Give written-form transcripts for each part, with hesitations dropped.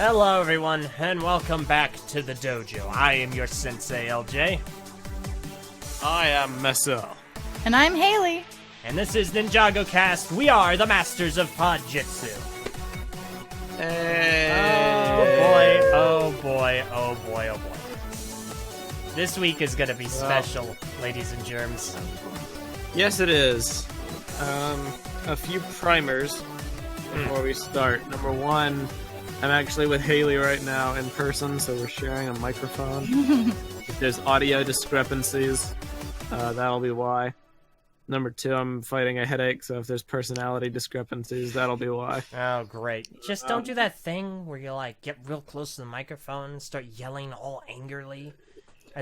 Hello everyone, and welcome back to the dojo. I am your sensei, Eljay. I am Meso. And I'm Hayley. And this is Ninjago Cast. We are the masters of Podjitsu. Hey. Oh boy. This week is gonna be special, ladies and germs. Yes, it is. A few primers before we start. Number one, I'm actually with Hayley right now in person, so we're sharing a microphone. If there's audio discrepancies, that'll be why. Number two, I'm fighting a headache, so if there's personality discrepancies, that'll be why. Oh, great. Just don't do that thing where you, get real close to the microphone and start yelling all angrily.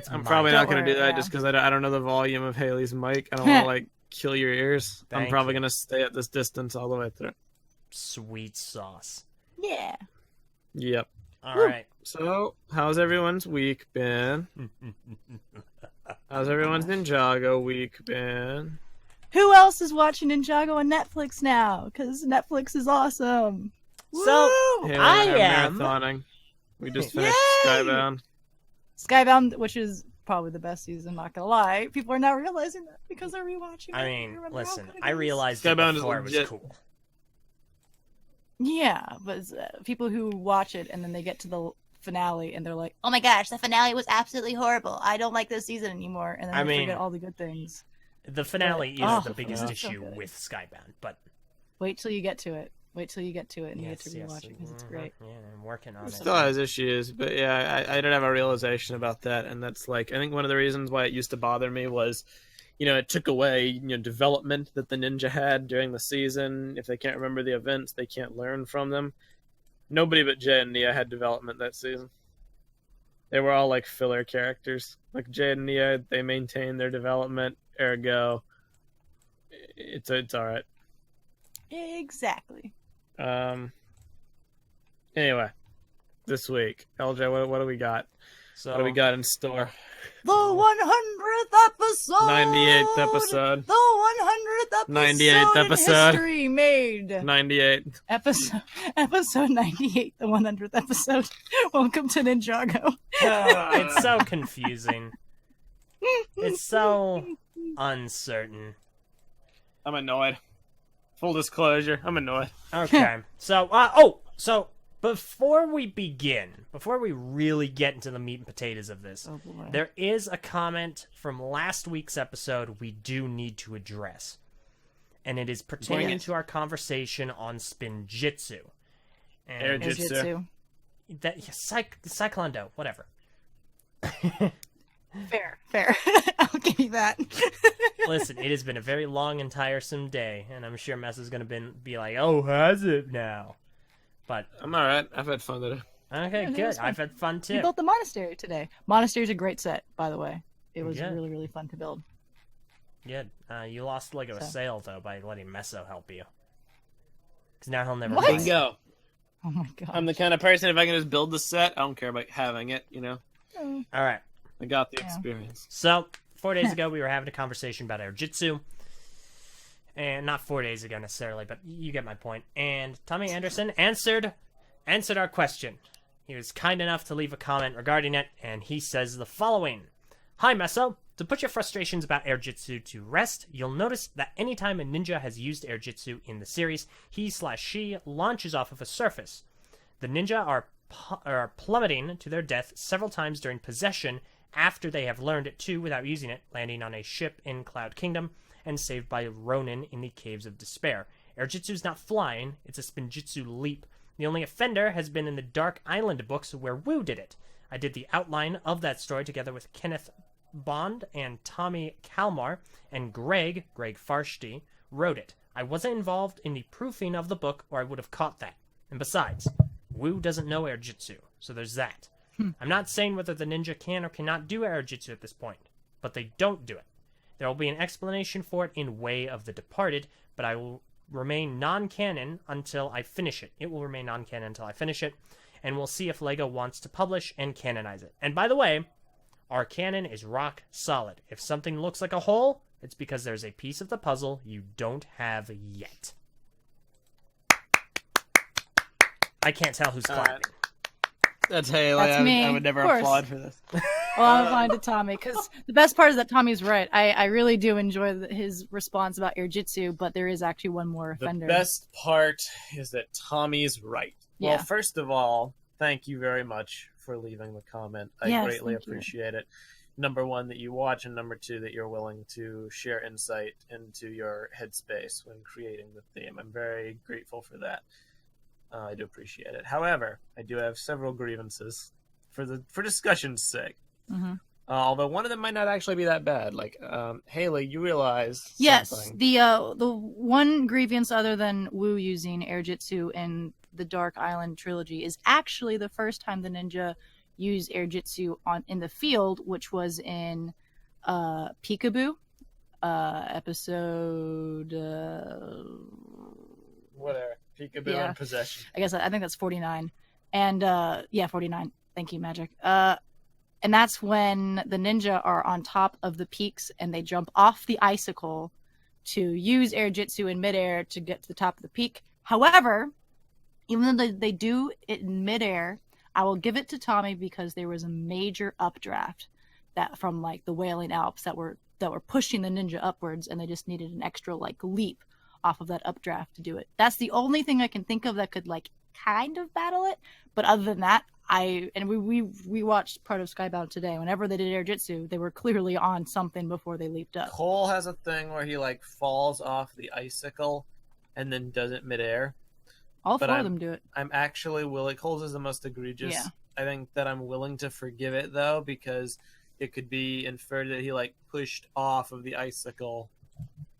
I'm probably not going to do that yeah. just because I don't know the volume of Hayley's mic. I don't want to, kill your ears. I'm Thank probably you. going to stay at this distance all the way through. Sweet sauce. Yeah. Yep. All right. So, how's everyone's week been? How's everyone's Ninjago week been? Who else is watching Ninjago on Netflix now? Because Netflix is awesome. So, Woo! Hey, I we're am. marathoning. We just finished Yay! Skybound. Skybound, which is probably the best season, not gonna lie. People are not realizing that because they're rewatching I it. mean, Remember how listen, good it I is? realized Skybound it is before it was legit. cool. Yeah, but people who watch it and then they get to the finale and they're like, oh my gosh, the finale was absolutely horrible. I don't like this season anymore. And then they forget all the good things. The finale is Oh, the biggest yeah. So issue good. with Skybound, but Wait till you get to it. Wait till you get to it and you get yes, to rewatch it because it's great. Yeah, I'm working on It it. still has issues, but yeah, I did have a realization about that, and that's I think one of the reasons why it used to bother me was, it took away, development that the ninja had during the season. If they can't remember the events, they can't learn from them. Nobody but Jay and Nia had development that season. They were all filler characters. Like Jay and Nia, they maintained their development, ergo, it's alright. Exactly. Anyway, this week, LJ, what do we got? So, What do we got in store? The 100th episode! 98th episode. The 100th episode! 98th episode. In history made! 98. Episode 98, the 100th episode. Welcome to Ninjago. it's so confusing. It's so uncertain. I'm annoyed. Full disclosure, I'm annoyed. Okay, so before we really get into the meat and potatoes of this, Oh boy. there is a comment from last week's episode we do need to address. And it is pertaining Yes. to our conversation on Spinjitzu. Air And Jitsu. that Cyclondo, whatever. Fair. I'll give you that. Listen, it has been a very long and tiresome day, and I'm sure Mess is going to be like, oh, has it now? But, I'm alright. I've had fun today. okay, Yeah, that good. was fun. I've had fun, We too. built the monastery today. Monastery's a great set, by the way. It was Yeah. really, really fun to build. Good. You lost a So. sale, though, by letting Meso help you. Because now he'll never What? buy it. Bingo. Oh my god. I'm the kind of person, if I can just build the set, I don't care about having it, Oh. All right. I got the Yeah. experience. So, 4 days ago, we were having a conversation about air jitsu. And not 4 days ago, necessarily, but you get my point. And Tommy Anderson answered our question. He was kind enough to leave a comment regarding it, and he says the following. Hi, Meso. To put your frustrations about air jitsu to rest, you'll notice that anytime a ninja has used air jitsu in the series, he/she launches off of a surface. The ninja are plummeting to their death several times during possession after they have learned it too without using it, landing on a ship in Cloud Kingdom and saved by Ronin in the Caves of Despair. Air jitsu is not flying, it's a spinjitzu leap. The only offender has been in the Dark Island books where Wu did it. I did the outline of that story together with Kenneth Bond and Tommy Kalmar, and Greg Farshti, wrote it. I wasn't involved in the proofing of the book, or I would have caught that. And besides, Wu doesn't know air jitsu, so there's that. I'm not saying whether the ninja can or cannot do air jitsu at this point, but they don't do it. There will be an explanation for it in Way of the Departed, but I will remain non-canon until I finish it. It will remain non-canon until I finish it, and we'll see if LEGO wants to publish and canonize it. And by the way, our canon is rock solid. If something looks like a hole, it's because there's a piece of the puzzle you don't have yet. I can't tell who's clapping. That's Hayley. That's me, I would never of course. applaud for this. Well, I'm applying to Tommy because the best part is that Tommy's right. I really do enjoy his response about Airjitsu, but there is actually one more offender. The best part is that Tommy's right. Yeah. Well, first of all, thank you very much for leaving the comment. I greatly appreciate it. Number one, that you watch, and number two, that you're willing to share insight into your headspace when creating the theme. I'm very grateful for that. I do appreciate it. However, I do have several grievances for discussion's sake. Mm-hmm. Although one of them might not actually be that bad. Like, Hayley, you realize something. Yes, the one grievance other than Wu using Airjitsu in the Dark Island trilogy is actually the first time the ninja used Airjitsu in the field, which was in Peekaboo, episode whatever. Peekaboo in Possession. I think that's 49. And 49. Thank you, Magic. And that's when the ninja are on top of the peaks and they jump off the icicle to use Airjitsu in midair to get to the top of the peak. However, even though they do it in midair, I will give it to Tommy because there was a major updraft that from like the Wailing Alps that were pushing the ninja upwards, and they just needed an extra like leap off of that updraft to do it. That's the only thing I can think of that could like kind of battle it. But other than that, we watched part of Skybound today. Whenever they did Airjitsu, they were clearly on something before they leaped up. Cole has a thing where he like falls off the icicle and then does it midair. All four of them do it. I'm actually willing. Cole's is the most egregious. Yeah. I think that I'm willing to forgive it though, because it could be inferred that he like pushed off of the icicle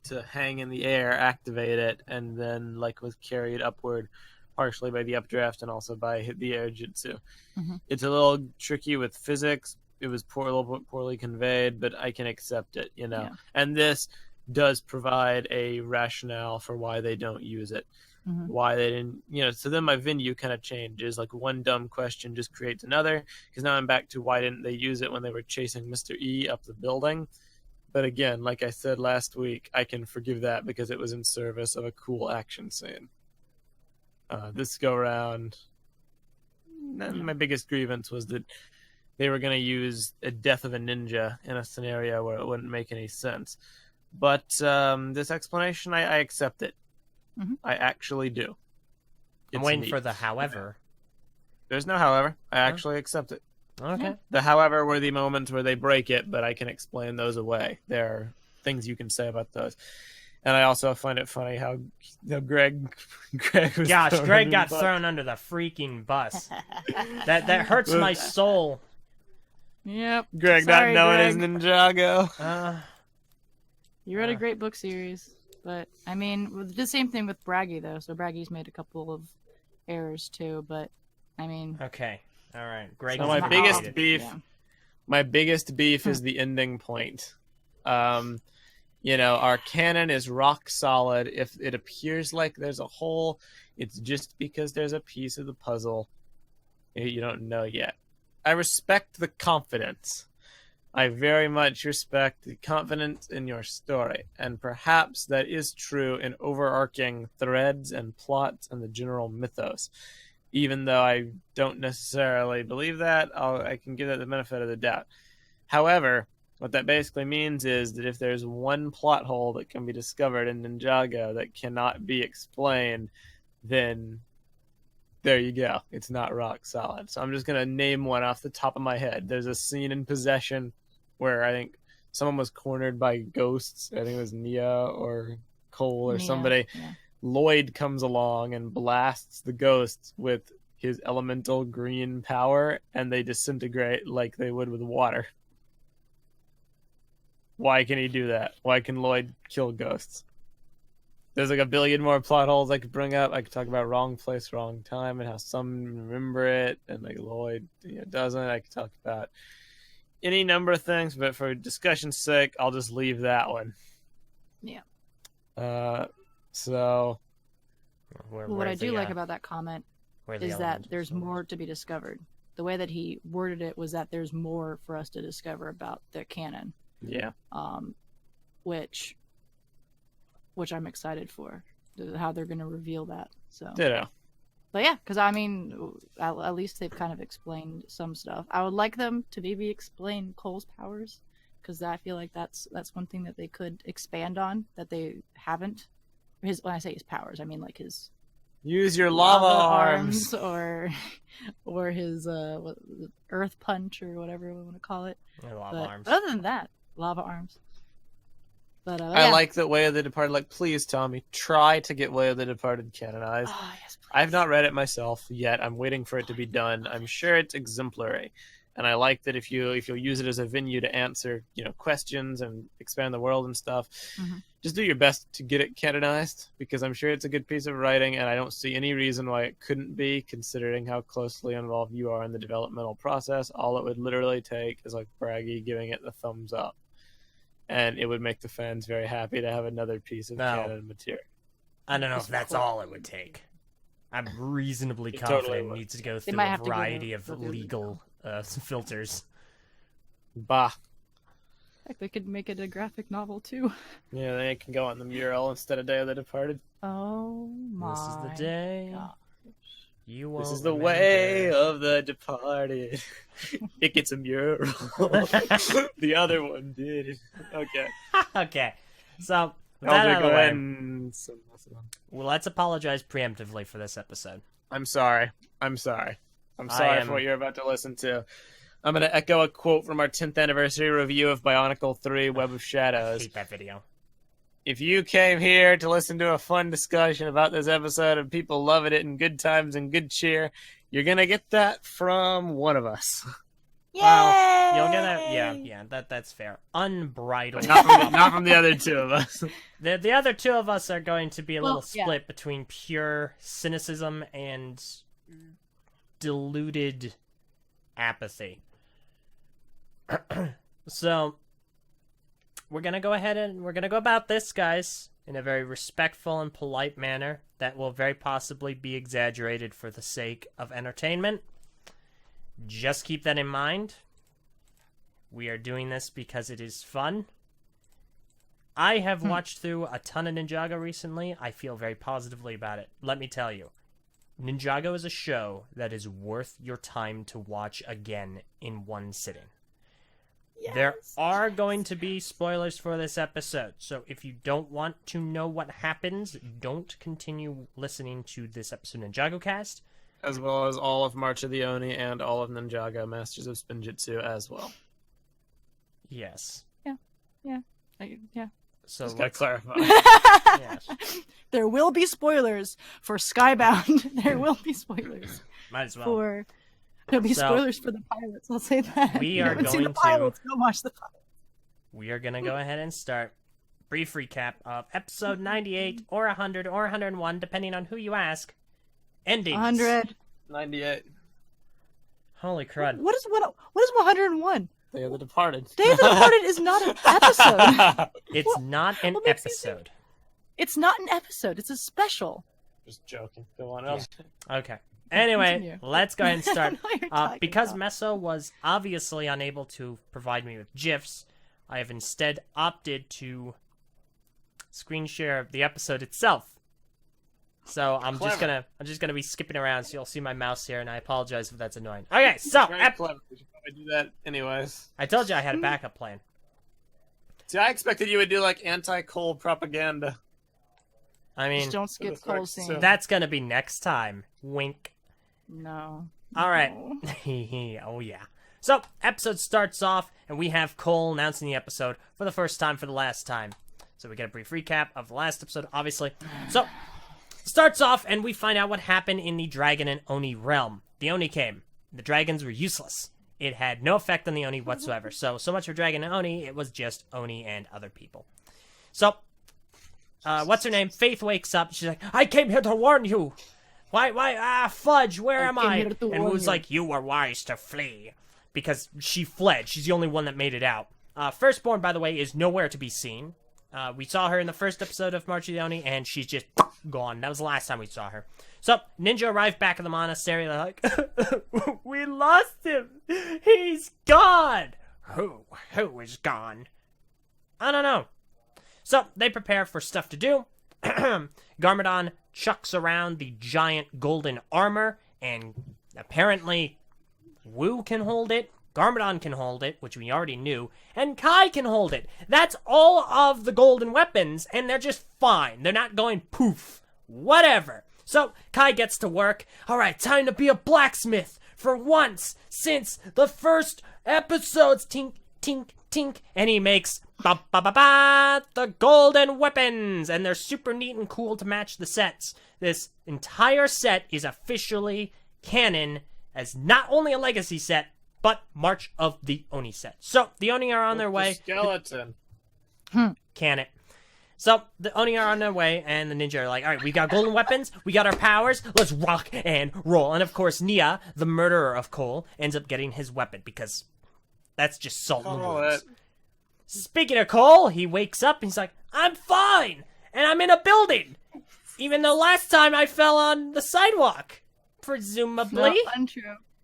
to hang in the air, activate it, and then like was carried upward, partially by the updraft and also by the Airjitsu. Mm-hmm. It's a little tricky with physics. It was a little bit poorly conveyed, but I can accept it, you know. Yeah. And this does provide a rationale for why they don't use it. Mm-hmm. Why they didn't, you know. So then my venue kind of changes. Like one dumb question just creates another, because now I'm back to why didn't they use it when they were chasing Mr. E up the building. But again, like I said last week, I can forgive that because it was in service of a cool action scene. This go around, my biggest grievance was that they were going to use a death of a ninja in a scenario where it wouldn't make any sense. But this explanation, I accept it. Mm-hmm. I actually do. I'm waiting for the however. There's no however. I actually accept it. Okay. The however were the moments where they break it, but I can explain those away. There are things you can say about those. And I also find it funny how Greg was Greg got thrown under the freaking bus. that hurts my soul. Yep. Greg Sorry, not knowing Greg. his Ninjago. You read a great book series, but I mean, the same thing with Braggy though. So Braggy's made a couple of errors too, but I mean. Okay. All right. Greg. So my biggest beef is the ending point. You know, our canon is rock solid. If it appears like there's a hole, it's just because there's a piece of the puzzle you don't know yet. I respect the confidence. I very much respect the confidence in your story, and perhaps that is true in overarching threads and plots and the general mythos. Even though I don't necessarily believe that, I can give that the benefit of the doubt. However, what that basically means is that if there's one plot hole that can be discovered in Ninjago that cannot be explained, then there you go. It's not rock solid. So I'm just going to name one off the top of my head. There's a scene in Possession where I think someone was cornered by ghosts. I think it was Nia or Cole or somebody. Yeah. Lloyd comes along and blasts the ghosts with his elemental green power, and they disintegrate like they would with water. Why can he do that? Why can Lloyd kill ghosts? There's like a billion more plot holes I could bring up. I could talk about wrong place, wrong time, and how some remember it, and like Lloyd doesn't. I could talk about any number of things, but for discussion's sake, I'll just leave that one. Yeah. So, what I do like about that comment is that there's more to be discovered. The way that he worded it was that there's more for us to discover about the canon. Yeah. Which I'm excited for, how they're going to reveal that. So. Ditto. But yeah, because I mean, at least they've kind of explained some stuff. I would like them to maybe explain Cole's powers, because I feel like that's one thing that they could expand on that they haven't. When I say his powers, I mean like his Use your lava arms. or his earth punch or whatever we want to call it. Yeah, lava arms. But other than that, lava arms. But I like that Way of the Departed. Like, please, Tommy, try to get Way of the Departed canonized. Oh, yes, please. I've not read it myself yet. I'm waiting for it to be done. I'm sure it's exemplary, and I like that if you'll use it as a venue to answer questions and expand the world and stuff. Mm-hmm. Just do your best to get it canonized, because I'm sure it's a good piece of writing, and I don't see any reason why it couldn't be, considering how closely involved you are in the developmental process. All it would literally take is like Braggy giving it the thumbs up, and it would make the fans very happy to have another piece of canon material. I don't know if that's all it would take. I'm reasonably It confident totally it would. needs to go They through might a have to go variety to of the legal filters. Bah. Heck, they could make it a graphic novel too. Yeah, they can go on the mural instead of Day of the Departed. Oh my! This is the day God. you won't This is the remember. way of the departed. It gets a mural. The other one did. Okay. Okay, so with I'll that out of go the ahead way, and... well, let's apologize preemptively for this episode. I'm sorry. I'm sorry for what you're about to listen to. I'm going to echo a quote from our 10th anniversary review of Bionicle 3 Web of I Shadows. hate that video. If you came here to listen to a fun discussion about this episode and people loving it in good times and good cheer, you're going to get that from one of us. Yay! Well, you'll get that. Yeah, that's fair. Unbridled. Not from the other two of us. The other two of us are going to be a Well, little split between pure cynicism and deluded apathy. So we're gonna go ahead and we're gonna go about this, guys, in a very respectful and polite manner that will very possibly be exaggerated for the sake of entertainment. Just keep that in mind. We are doing this because it is fun. I have watched through a ton of Ninjago recently. I feel very positively about it. Let me tell you, Ninjago is a show that is worth your time to watch again in one sitting. Yes. There are going to be spoilers for this episode, so if you don't want to know what happens, don't continue listening to this episode of Ninjago Cast. As well as all of March of the Oni and all of Ninjago Masters of Spinjitzu as well. Yes. Yeah. So Just gotta let's clarify. yes. There will be spoilers for Skybound. There will be spoilers Might as well. for. There'll be So- spoilers for the pilots. I'll say that. We If you are haven't seen the going to- pilots, go watch the pilots. We are going to go ahead and start. Brief recap of episode 98 or 100 or 101, depending on who you ask. Endings. 100. 98. Holy crud. What is 101? Day of the Departed. Day of the Departed is not an episode. It's not an what makes you think- episode. It's not an episode. It's a special. Just joking. Go on. Else. Okay. Anyway, Continue. let's go ahead and start. I know what you're talking Because about. Meso was obviously unable to provide me with GIFs, I have instead opted to screen share the episode itself. So I'm just gonna be skipping around, so you'll see my mouse here, and I apologize if that's annoying. Okay, so Very clever. We should probably do that anyways. I told you I had a backup plan. See, I expected you would do like anti-coal propaganda. I mean, Just don't skip That's Cole right, scene. so- that's gonna be next time. Wink. No. All right. No. Oh, yeah. So, episode starts off, and we have Cole announcing the episode for the first time for the last time. So we get a brief recap of the last episode, obviously. So, starts off, and we find out what happened in the Dragon and Oni realm. The Oni came. The dragons were useless. It had no effect on the Oni whatsoever. So much for Dragon and Oni, it was just Oni and other people. So, what's her name? Faith wakes up. She's like, I came here to warn you. Why, fudge, where am came I? here to And warn Wu's you. like, you were wise to flee. Because she fled. She's the only one that made it out. Firstborn, by the way, is nowhere to be seen. We saw her in the first episode of March of the Oni, and she's just gone. That was the last time we saw her. So, Ninja arrived back at the monastery. They're like, we lost him. He's gone. Who is gone? I don't know. So, they prepare for stuff to do. Garmadon chucks around the giant golden armor, and apparently Wu can hold it, Garmadon can hold it, which we already knew, and Kai can hold it. That's all of the golden weapons, and they're just fine. They're not going poof. Whatever. So Kai gets to work. All right, time to be a blacksmith for once since the first episodes. Tink, tink, tink. And he makes the golden weapons, and they're super neat and cool to match the sets. This entire set is officially canon as not only a legacy set, but March of the Oni set. So the Oni are on their way. Skeleton. Can it? So the Oni are on their way, and the ninja are like, all right, we got golden weapons, we got our powers, let's rock and roll. And of course, Nia, the murderer of Cole, ends up getting his weapon because that's just salt in the wounds. Speaking of Cole, he wakes up and he's like, I'm fine, and I'm in a building, even though last time I fell on the sidewalk, presumably. No,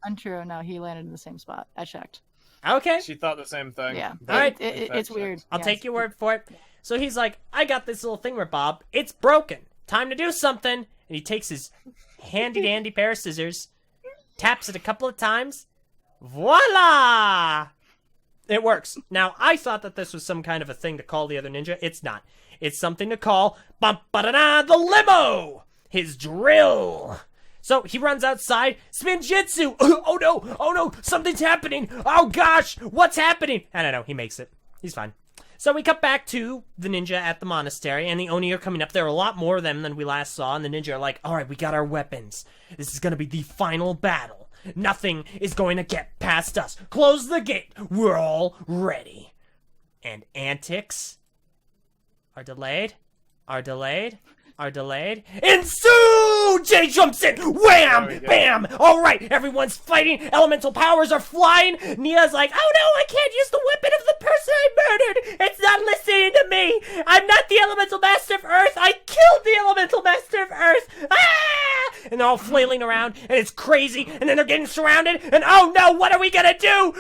untrue. No, he landed in the same spot. I checked. Okay. She thought the same thing. Yeah. All right. It's weird. I'll take your word for it. So he's like, I got this little thingamabob. It's broken. Time to do something. And he takes his handy-dandy pair of scissors, taps it a couple of times. Voila! It works. Now, I thought that this was some kind of a thing to call the other ninja. It's not. It's something to call the limo! His drill! So he runs outside, spinjitzu! Oh no, something's happening! Oh gosh, what's happening? I don't know, he makes it. He's fine. So we cut back to the ninja at the monastery, and the Oni are coming up. There are a lot more of them than we last saw, and the ninja are like, alright, we got our weapons. This is gonna be the final battle. Nothing is going to get past us. Close the gate. We're all ready. And antics are delayed. Ensue! Jay jumps in! Wham! Bam! Alright, everyone's fighting. Elemental powers are flying. Nia's like, oh no, I can't use the weapon of the person I murdered! It's not listening to me! I'm not the Elemental Master of Earth! I killed the Elemental Master of Earth! Ah! And they're all flailing around, and it's crazy, and then they're getting surrounded, and oh no, what are we gonna do?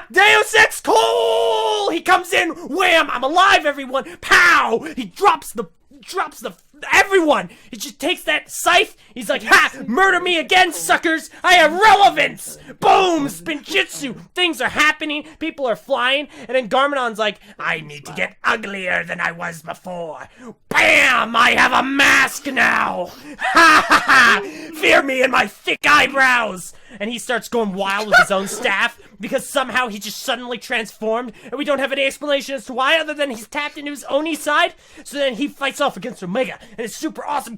Deus Ex Cole! He comes in, wham! I'm alive, everyone! Pow! He drops the everyone. He just takes that scythe. He's like, ha! Murder me again, suckers! I have relevance! Boom! Spinjitzu! Things are happening. People are flying. And then Garmadon's like, I need to get uglier than I was before. Bam! I have a mask now! Ha ha ha! Fear me and my thick eyebrows! And he starts going wild with his own staff because somehow he just suddenly transformed, and we don't have any explanation as to why other than he's tapped into his Oni side. So then he fights off against Omega, and it's super awesome.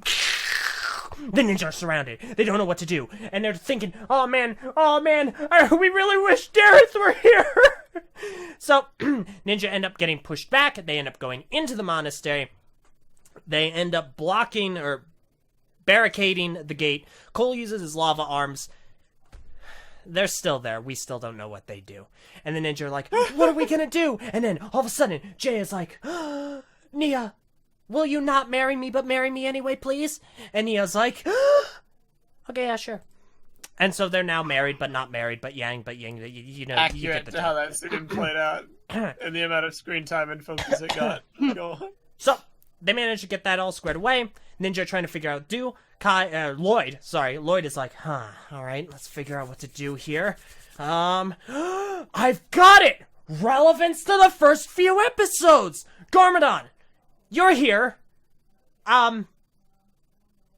The ninja are surrounded. They don't know what to do, and they're thinking, oh man, we really wish Dareth were here. So ninja end up getting pushed back. They end up going into the monastery. They end up blocking or barricading the gate. Cole uses his lava arms. They're still there. We still don't know what they do. And the ninja are like, what are we gonna do? And then all of a sudden, Jay is like, Nia, will you not marry me, but marry me anyway, please? And Nia's like, okay, yeah, sure. And so they're now married, but not married, but yang, you know, accurate you get the to how that scene played out and the amount of screen time and focus it got. Go on. So they managed to get that all squared away. Ninja trying to figure out what to do. Lloyd is like, all right, let's figure out what to do here. I've got it! Relevance to the first few episodes! Garmadon, you're here.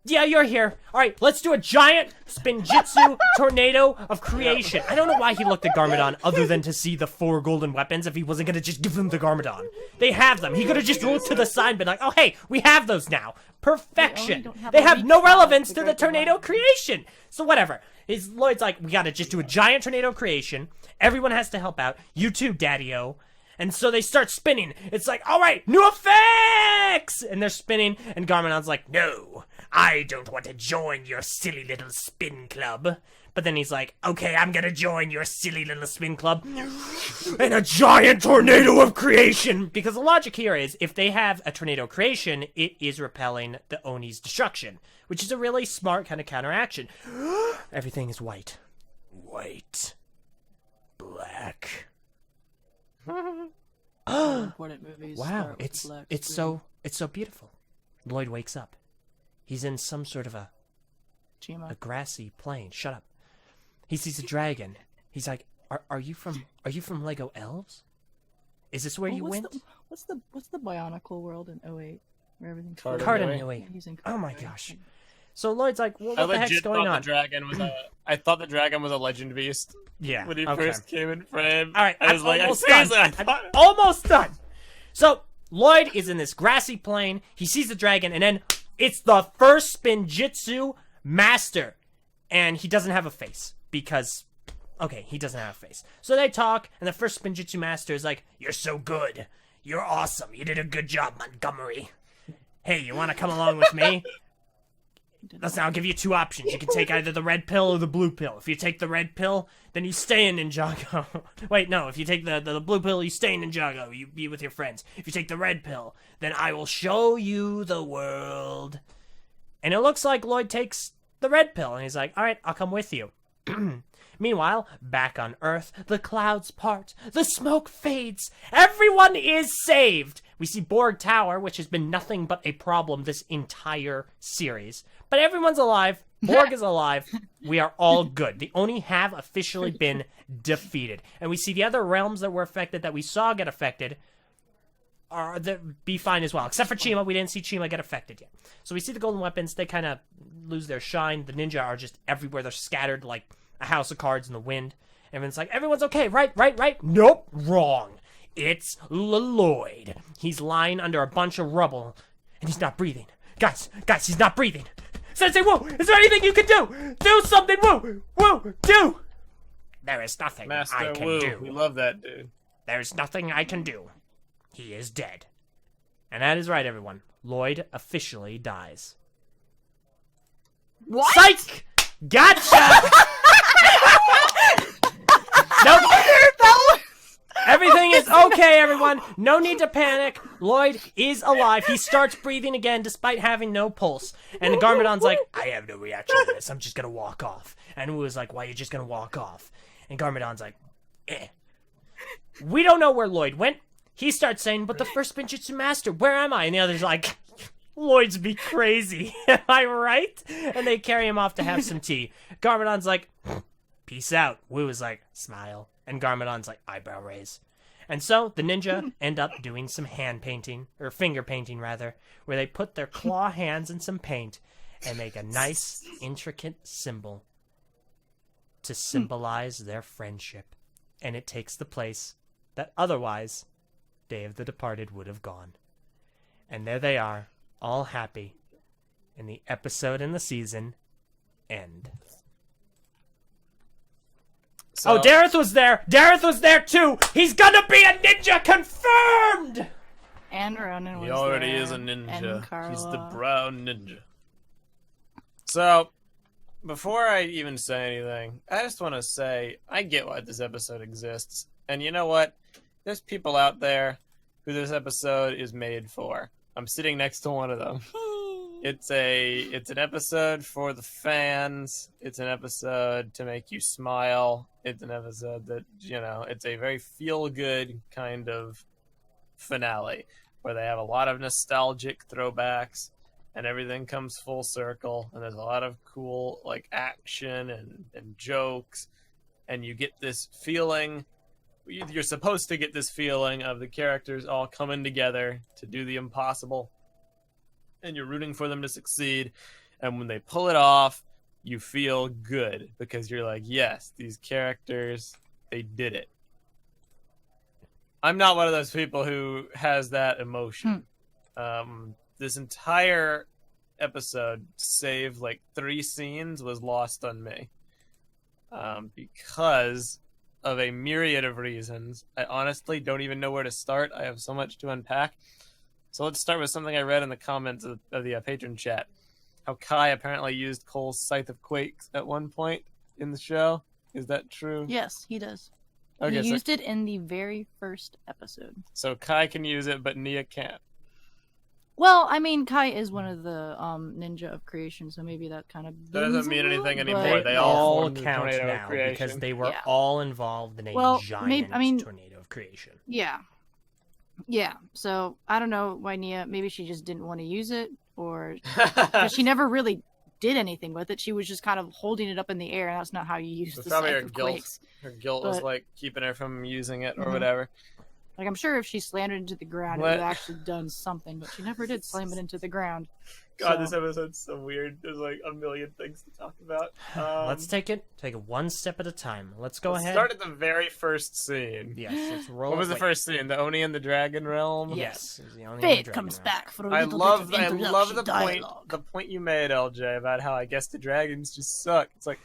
Yeah, you're here. Alright, let's do a giant spinjitzu tornado of creation. I don't know why he looked at Garmadon other than to see the 4 golden weapons if he wasn't gonna just give them to Garmadon. They have them. He could have just looked to the side and been like, oh hey, we have those now. Perfection. They have no relevance to the tornado creation. So whatever. Lloyd's like, we gotta just do a giant tornado creation. Everyone has to help out. You too, Daddy-O. And so they start spinning. It's like, all right, new effects! And they're spinning, and Garmadon's like, no, I don't want to join your silly little spin club. But then he's like, okay, I'm gonna join your silly little spin club. And a giant tornado of creation! Because the logic here is, if they have a tornado creation, it is repelling the Oni's destruction. Which is a really smart kind of counteraction. Everything is white. White. Black. Important movies. Wow, it's so beautiful. Lloyd wakes up. he's in some sort of a Chima. grassy plain. Shut up. He sees a dragon. He's like, are you from Lego Elves? Is this where you went? What's the Bionicle world in 08 where everything's Carden. Oh my gosh. So Lloyd's like, well, what the heck's going on? I thought the dragon was a legend beast. Yeah. When he first came in frame. All right, I was like, I'm almost done. So Lloyd is in this grassy plain. He sees the dragon, and then it's the first Spinjitzu master, and he doesn't have a face because, okay, he doesn't have a face. So they talk, and the first Spinjitzu master is like, "You're so good. You're awesome. You did a good job, Montgomery. Hey, you want to come along with me? Listen, I'll give you 2 options. You can take either the red pill or the blue pill. If you take the red pill, then you stay in Ninjago. Wait, no. If you take the blue pill, you stay in Ninjago. You be with your friends. If you take the red pill, then I will show you the world." And it looks like Lloyd takes the red pill, and he's like, "All right, I'll come with you." Meanwhile, back on Earth, the clouds part, the smoke fades, everyone is saved. We see Borg Tower, which has been nothing but a problem this entire series. But everyone's alive, Borg is alive, we are all good. The Oni have officially been defeated. And we see the other realms that were affected, that we saw get affected, be fine as well. Except for Chima, we didn't see Chima get affected yet. So we see the golden weapons, they kind of lose their shine. The ninja are just everywhere, they're scattered like a house of cards in the wind. Everyone's like, everyone's okay, right? Nope, wrong. It's Lloyd. He's lying under a bunch of rubble, and he's not breathing. Guys, he's not breathing. Sensei Wu, is there anything you can do? Do something, Wu, do. There is nothing Master I can Wu, do. we love that dude. There's nothing I can do. He is dead. And that is right, everyone. Lloyd officially dies. What? Psych! Gotcha! Nope. Everything is okay, everyone. No need to panic. Lloyd is alive. He starts breathing again despite having no pulse. And Garmadon's like, "I have no reaction to this. I'm just going to walk off." And Wu is like, "Why are you just going to walk off?" And Garmadon's like, "Eh." We don't know where Lloyd went. He starts saying, "But the first Spinjitzu master, where am I?" And the other's like, "Lloyd's be crazy. Am I right?" And they carry him off to have some tea. Garmadon's like, "Peace out." Wu is like, "Smile." And Garmadon's like, eyebrow raise. And so the ninja end up doing some hand painting, or finger painting rather, where they put their claw hands in some paint and make a nice, intricate symbol to symbolize their friendship. And it takes the place that otherwise Day of the Departed would have gone. And there they are, all happy, and the episode and the season end. So, Dareth was there! Dareth was there too! He's gonna be a ninja, confirmed! And Ronan was he already there. is a ninja. And Carla. He's the brown ninja. So, before I even say anything, I just want to say, I get why this episode exists. And you know what? There's people out there who this episode is made for. I'm sitting next to one of them. It's an episode for the fans. It's an episode to make you smile. It's an episode that, it's a very feel-good kind of finale where they have a lot of nostalgic throwbacks and everything comes full circle and there's a lot of cool action and jokes, and you get this feeling. You're supposed to get this feeling of the characters all coming together to do the impossible, and you're rooting for them to succeed. And when they pull it off, you feel good because you're like, yes, these characters, they did it. I'm not one of those people who has that emotion. This entire episode, save 3 scenes, was lost on me because of a myriad of reasons. I honestly don't even know where to start. I have so much to unpack. So let's start with something I read in the comments of the patron chat. How Kai apparently used Cole's Scythe of Quakes at one point in the show. Is that true? Yes, he does. Okay, he used it in the very first episode. So Kai can use it, but Nia can't. Well, I mean, Kai is one of the ninja of creation, so maybe that kind of That doesn't mean anything anymore. But They all formed the count tornado of now creation. because they were Yeah. all involved in a giant tornado of creation. Yeah. So I don't know why Nia. Maybe she just didn't want to use it, or 'cause she never really did anything with it. She was just kind of holding it up in the air, and that's not how you use the Probably scythe her of guilt. quakes. Her guilt was But- like keeping her from using it or Mhm. whatever. Like, I'm sure if she slammed it into the ground, it What? would have actually done something, but she never did slam it into the ground. God, So- this episode's so weird. There's like a million things to talk about. Let's take it one step at a time. Let's go let's ahead. start at the very first scene. Yes, let's roll. What was the wait. first scene? The Oni in the Dragon Realm? Yes, it was the only Fate dragon comes realm. back for a I little love bit of introduction dialogue. the point you made, LJ, about how I guess the dragons just suck. It's like,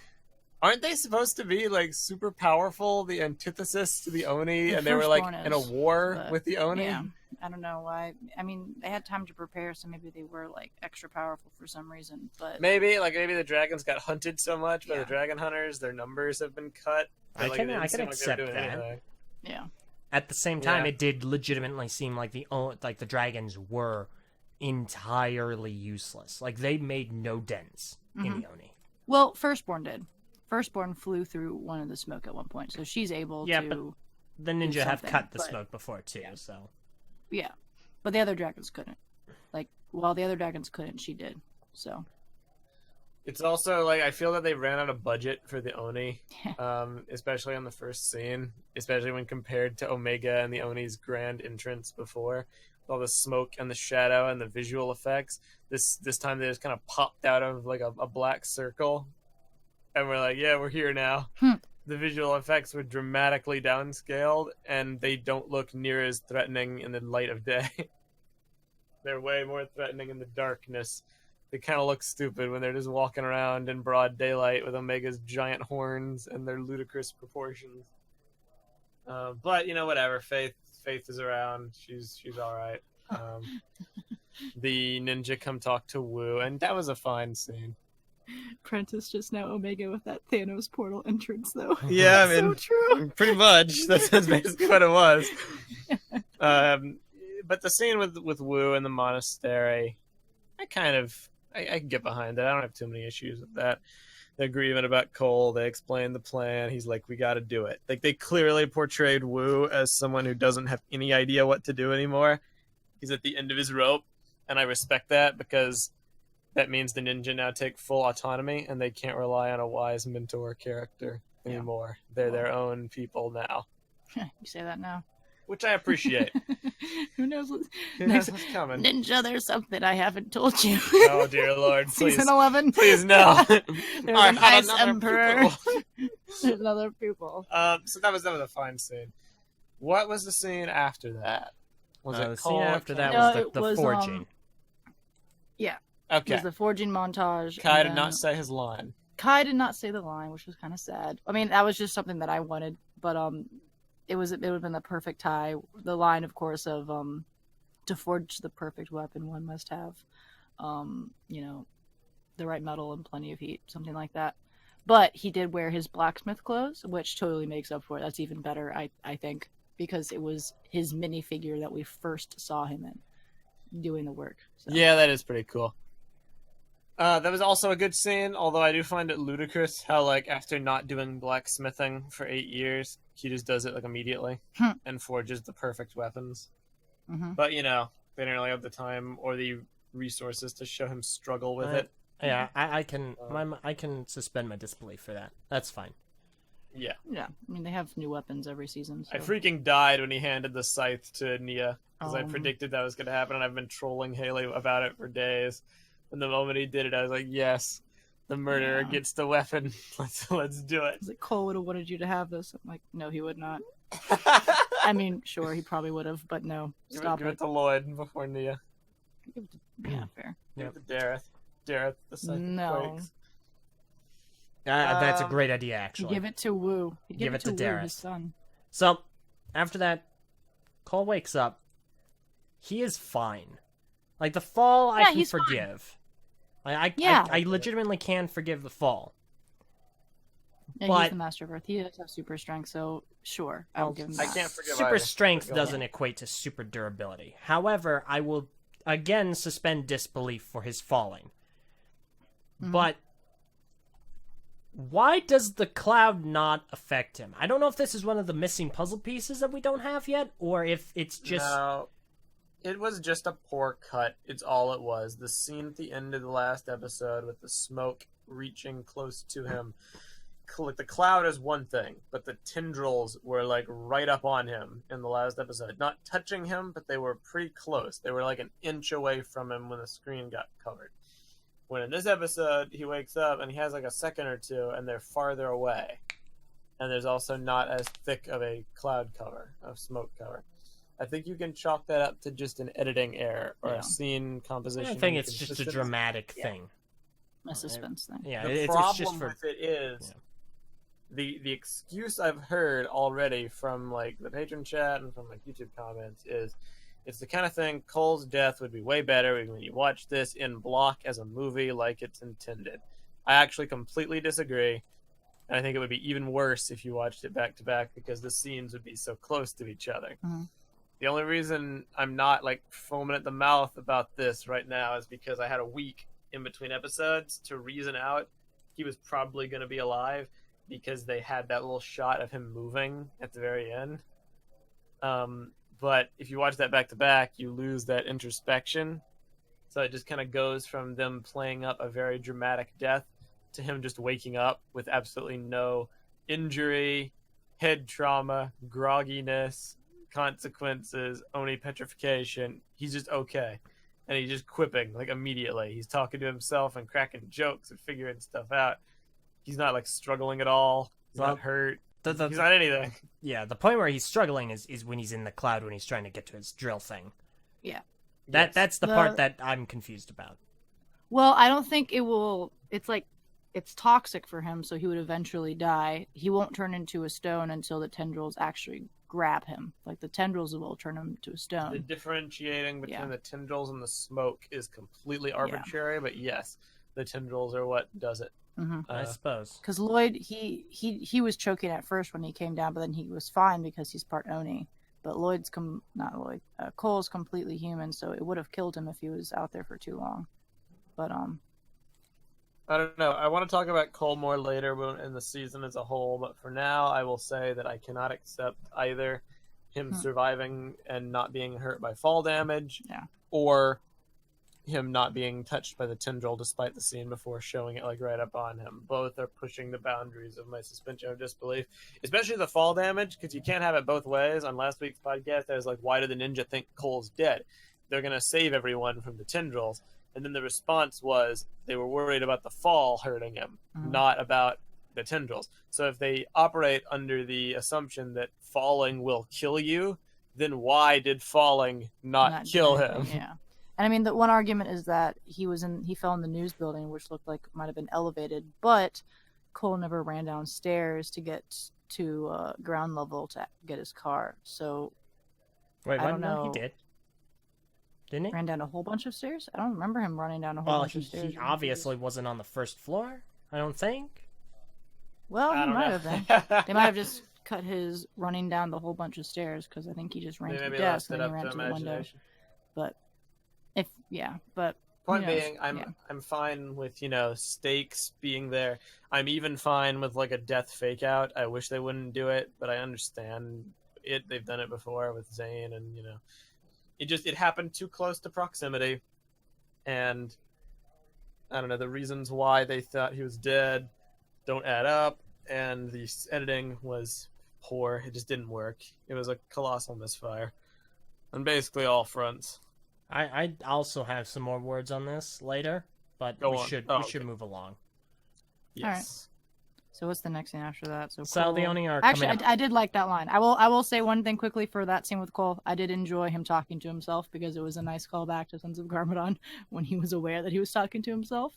aren't they supposed to be like super powerful, the antithesis to the Oni, The and they were like firstborn in a is, war but, with the Oni? Yeah, I don't know why. I mean, they had time to prepare, so maybe they were like extra powerful for some reason. But Maybe the dragons got hunted so much by Yeah. the dragon hunters, their numbers have been cut. I Like, can- it didn't I can seem like they were accept doing that. anything. yeah, At the same time, Yeah. it did legitimately seem like the dragons were entirely useless. Like they made no dents in the Oni. well, firstborn did. Firstborn flew through one of the smoke at one point, so she's able Yeah, to. The ninja have something, cut the but- smoke before too, so Yeah, but the other dragons couldn't. Like, while the other dragons couldn't, she did. So It's also like I feel that they ran out of budget for the Oni, especially on the first scene, especially when compared to Omega and the Oni's grand entrance before. All the smoke and the shadow and the visual effects. This time they just kind of popped out of like a black circle, and we're like, yeah, we're here now. The visual effects were dramatically downscaled, and they don't look near as threatening in the light of day. They're way more threatening in the darkness. They kind of look stupid when they're just walking around in broad daylight with Omega's giant horns and their ludicrous proportions. But you know, whatever. Faith is around. She's all right. The ninja come talk to Wu, and that was a fine scene. Prentice just now Omega with that Thanos portal entrance, though. Yeah, I So mean, true. pretty much. That's basically what it was. But the scene with Wu in the monastery, I can get behind it. I don't have too many issues with that. They're grieving about Cole. They explain the plan. He's like, we got to do it. Like, they clearly portrayed Wu as someone who doesn't have any idea what to do anymore. He's at the end of his rope, and I respect that because that means the ninja now take full autonomy, and they can't rely on a wise mentor character anymore. They're their own people now, You say that now. which I appreciate. Who knows? Who knows what's coming? Ninja, there's something I haven't told you. Oh, dear Lord, please. Season 11. Please, no. There's I an had ice another emperor. pupil. There's another pupil. So that was a fine scene. What was the scene after that? Was it the Cole? scene after that No, was it the was, forging. Yeah. Okay. It was the forging montage. Kai and did not then- say his line. Kai did not say the line, which was kind of sad. I mean, that was just something that I wanted, but it would have been the perfect tie. The line, of course, of to forge the perfect weapon, one must have, the right metal and plenty of heat, something like that. But he did wear his blacksmith clothes, which totally makes up for it. That's even better, I think, because it was his minifigure that we first saw him in doing the work. So. Yeah, that is pretty cool. That was also a good scene, although I do find it ludicrous how, like, after not doing blacksmithing for 8 years, he just does it, like, immediately and forges the perfect weapons. Mm-hmm. But, they didn't really have the time or the resources to show him struggle with it. Yeah, I can suspend my disbelief for that. That's fine. Yeah. Yeah, I mean, they have new weapons every season. So. I freaking died when he handed the scythe to Nia, because I Um. predicted that was going to happen, and I've been trolling Hayley about it for days. And the moment he did it, I was like, yes, the murderer Yeah. gets the weapon. Let's do it. He's like, Cole would have wanted you to have this. I'm like, no, he would not. I mean, sure, he probably would have, but no. Stop Give it. it to Lloyd before Nia. Yeah, fair. Give it to Dareth. Dareth, the second No. Quakes. That's a great idea, actually. Give it to Wu. He'd Give it to Wu, Dareth. his son. So, after that, Cole wakes up. He is fine. Like, the fall, I Yeah, can he's fine. forgive. Yeah. I legitimately can forgive the fall. Yeah, But- he's the master of Earth. He does have super strength, so sure, I'll give him I that. can't forgive Super either. strength Go doesn't equate to super durability. However, I will again suspend disbelief for his falling. Mhm. But why does the cloud not affect him? I don't know if this is one of the missing puzzle pieces that we don't have yet, or if it's just No. It was just a poor cut. It's all it was. The scene at the end of the last episode with the smoke reaching close to him. Like the cloud is one thing, but the tendrils were like right up on him in the last episode. Not touching him, but they were pretty close. They were like an inch away from him when the screen got covered. When in this episode, he wakes up and he has like a second or two, and they're farther away. And there's also not as thick of a cloud cover, of smoke cover. I think you can chalk that up to just an editing error or a scene composition. I think it's just a dramatic thing. A suspense thing. Yeah, the it's problem just for... with it is the excuse I've heard already from like the patron chat and from like YouTube comments is it's the kind of thing. Cole's death would be way better when you watch this in block as a movie like it's intended. I actually completely disagree. And I think it would be even worse if you watched it back to back because the scenes would be so close to each other. Mm-hmm. The only reason I'm not like foaming at the mouth about this right now is because I had a week in between episodes to reason out he was probably going to be alive because they had that little shot of him moving at the very end. But if you watch that back to back, you lose that introspection. So it just kind of goes from them playing up a very dramatic death to him just waking up with absolutely no injury, head trauma, grogginess, consequences, only petrification. He's just okay. And he's just quipping like immediately. He's talking to himself and cracking jokes and figuring stuff out. He's not like struggling at all. He's not hurt. He's not anything. Yeah, the point where he's struggling is when he's in the cloud when he's trying to get to his drill thing. Yeah. That's the part that I'm confused about. Well, I don't think it will. It's like it's toxic for him, so he would eventually die. He won't turn into a stone until the tendrils actually grab him. Like the tendrils will turn him to a stone. The differentiating between the tendrils and the smoke is completely arbitrary, but yes, the tendrils are what does it. Mm-hmm. I suppose. Because Lloyd, he was choking at first when he came down, but then he was fine because he's part Oni. But Cole's completely human, so it would have killed him if he was out there for too long. But I don't know. I want to talk about Cole more later in the season as a whole, but for now, I will say that I cannot accept either him surviving and not being hurt by fall damage, or him not being touched by the tendril despite the scene before showing it like right up on him. Both are pushing the boundaries of my suspension of disbelief, especially the fall damage, because you can't have it both ways. On last week's podcast, I was like, why do the ninja think Cole's dead? They're going to save everyone from the tendrils. And then the response was they were worried about the fall hurting him, not about the tendrils. So if they operate under the assumption that falling will kill you, then why did falling not kill him? Yeah. And I mean, the one argument is that he fell in the news building, which looked like it might have been elevated, but Cole never ran downstairs to get to ground level to get his car. So wait, I don't know. No, he did. Didn't he? Ran down a whole bunch of stairs? I don't remember him running down a whole bunch of stairs. He obviously wasn't on the first floor, I don't think. Well, he might have been. They might have just cut his running down the whole bunch of stairs because I think he just ran to the desk and then he ran to the window. But point being, I'm fine with stakes being there. I'm even fine with like a death fake out. I wish they wouldn't do it, but I understand it. They've done it before with Zane, and it happened too close to proximity, and I don't know, the reasons why they thought he was dead don't add up, and the editing was poor. It just didn't work. It was a colossal misfire on basically all fronts. I also have some more words on this later, but we should move along. Yes. All right. So what's the next scene after that? So the only are actually, coming I did like that line. I will say one thing quickly for that scene with Cole. I did enjoy him talking to himself because it was a nice callback to Sons of Garmadon when he was aware that he was talking to himself,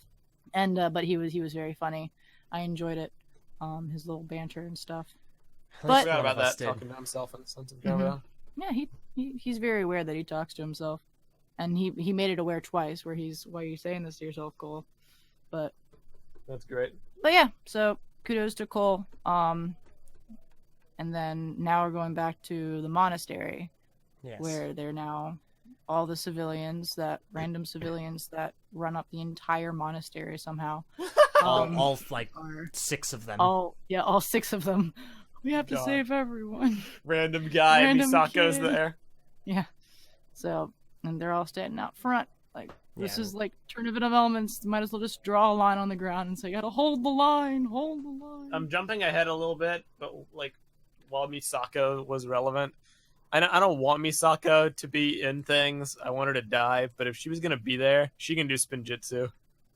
and but he was very funny. I enjoyed it, his little banter and stuff. I forgot about that, talking to himself in Sons of Garmadon. Yeah, he's very aware that he talks to himself, and he made it aware twice where why are you saying this to yourself, Cole? But that's great. But yeah, so kudos to Cole. And then now we're going back to the monastery, where they're now all the random civilians that run up the entire monastery somehow. all like 6 of them. All 6 of them. We have to save everyone. Random guy, Misako's there. Yeah. So And they're all standing out front. Like, this Yeah. is like Tournament of Elements. Might as well just draw a line on the ground and say, gotta hold the line, hold the line. I'm jumping ahead a little bit, but like while Misako was relevant, I don't want Misako to be in things. I want her to die, but if she was gonna be there, she can do Spinjitzu.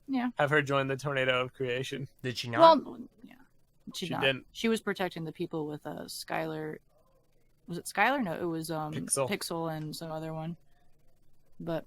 Yeah. Have her join the Tornado of Creation. Did she not? Well, yeah. She She not. didn't. She was protecting the people with Skylar. Was it Skylar? No, it was Pixel and some other one. But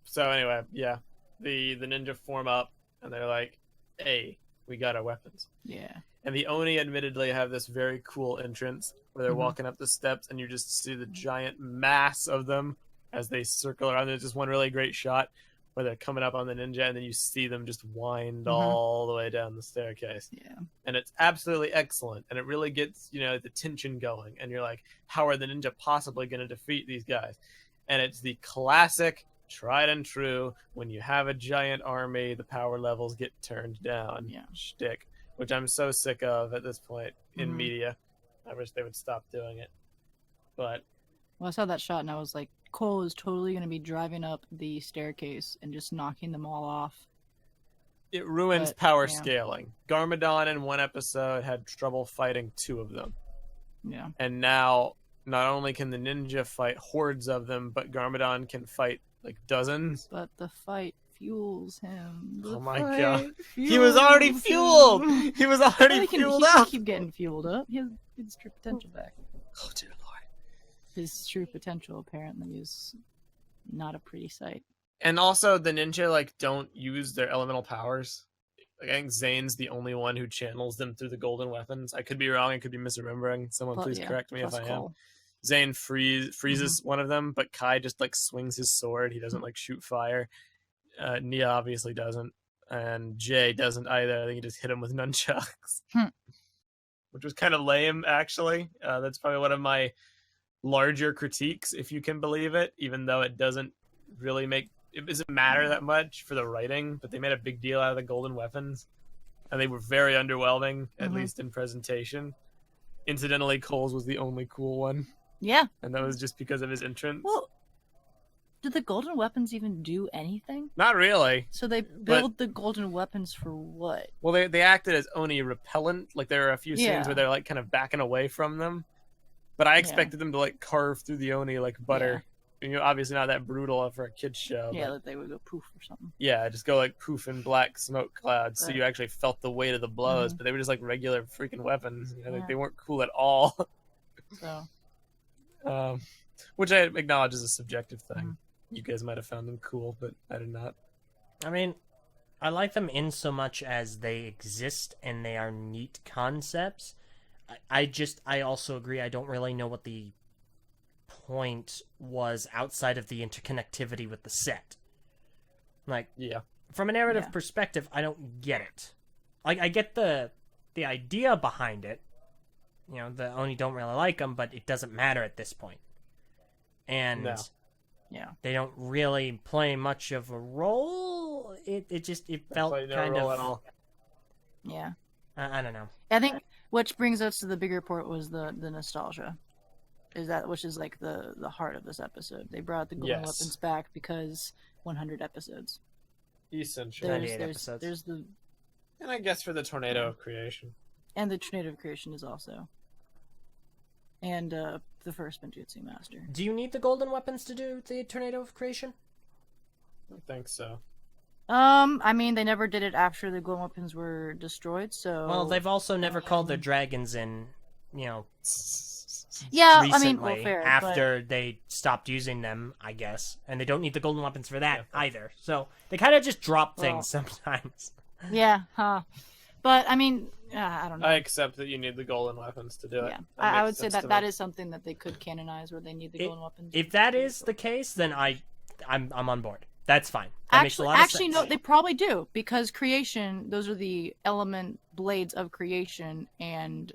So anyway, yeah, the ninja form up and they're like, "Hey, we got our weapons." yeah. And the Oni admittedly have this very cool entrance where they're Mhm. walking up the steps and you just see the giant mass of them as they circle around. There's just one really great shot where they're coming up on the ninja and then you see them just wind Mhm. all the way down the staircase. Yeah. And it's absolutely excellent. And it really gets, the tension going. And you're like, how are the ninja possibly going to defeat these guys? And it's the classic, tried and true, when you have a giant army, the power levels get turned down Yeah. shtick, which I'm so sick of at this point in Mhm. media. I wish they would stop doing it. But Well, I saw that shot and I was like, Cole is totally going to be driving up the staircase and just knocking them all off. it ruins But, power yeah. scaling. Garmadon in one episode had trouble fighting 2 of them. Yeah. And now, not only can the ninja fight hordes of them, but Garmadon can fight like dozens. But the fight fuels him. The Oh my fight God. He was already fuels fueled! him. He was Well, already he can, fueled he can up! keep getting fueled up. He has his true potential back. Oh, dear Lord. His true potential apparently is not a pretty sight. And also, the ninja, like, don't use their elemental powers. Like, I think Zane's the only one who channels them through the golden weapons. I could be wrong. I could be misremembering. Someone But, please yeah, correct me if plus I am. Cole. Zane freezes one of them, but Kai just, like, swings his sword. He doesn't, like, shoot fire. Nia obviously doesn't. And Jay doesn't either. I think he just hit him with nunchucks. Which was kind of lame, actually. That's probably one of my larger critiques, if you can believe it, even though it doesn't matter that much for the writing, but they made a big deal out of the golden weapons, and they were very underwhelming, at least in presentation. Incidentally, Cole's was the only cool one, Yeah. and that was just because of his entrance. Well, did the golden weapons even do anything? Not really. So they build the golden weapons for what? Well, they acted as Oni repellent. Like, there are a few scenes Yeah. where they're, like, kind of backing away from them, but I expected them to, like, carve through the Oni like butter. Obviously not that brutal for a kid's show. Yeah, but that they would go poof or something. yeah, just go like poof in black smoke clouds, so Right. you actually felt the weight of the blows. Mhm. But they were just like regular freaking weapons. Yeah. They weren't cool at all. So Which I acknowledge is a subjective thing. Mhm. You guys might have found them cool, but I did not. I mean, I like them in so much as they exist and they are neat concepts. I also agree. I don't really know what the point was outside of the interconnectivity with the set. Like, Yeah. from a narrative Yeah. perspective, I don't get it. Like, I get the idea behind it. The Oni don't really like them, but it doesn't matter at this point. And No. yeah. they don't really play much of a role. It felt Played no kind role of at all. Yeah. I don't know. I think which brings us to the bigger part was the nostalgia. Which is like the heart of this episode. They brought the golden Yes. weapons back because 100 episodes. Essentially. 98 episodes. There's the And I guess for the Tornado of Creation. and the Tornado of Creation is also. And the first Benjutsu Master. Do you need the golden weapons to do the Tornado of Creation? I think so. I mean, they never did it after the golden weapons were destroyed, so. Well, they've also never called their dragons in, Yeah, recently, I mean, well, fair. after they stopped using them, I guess. And they don't need the golden weapons for that either. So they kind of just drop things sometimes. But, yeah, huh. But, I mean, I don't know. I accept that you need the golden weapons to do it. Yeah, That I makes would say sense that to that me. is something that they could canonize where they need the golden weapons. If that is the case, then I'm on board. That's fine. That makes a lot of sense. no, they probably do because creation. Those are the element blades of creation, and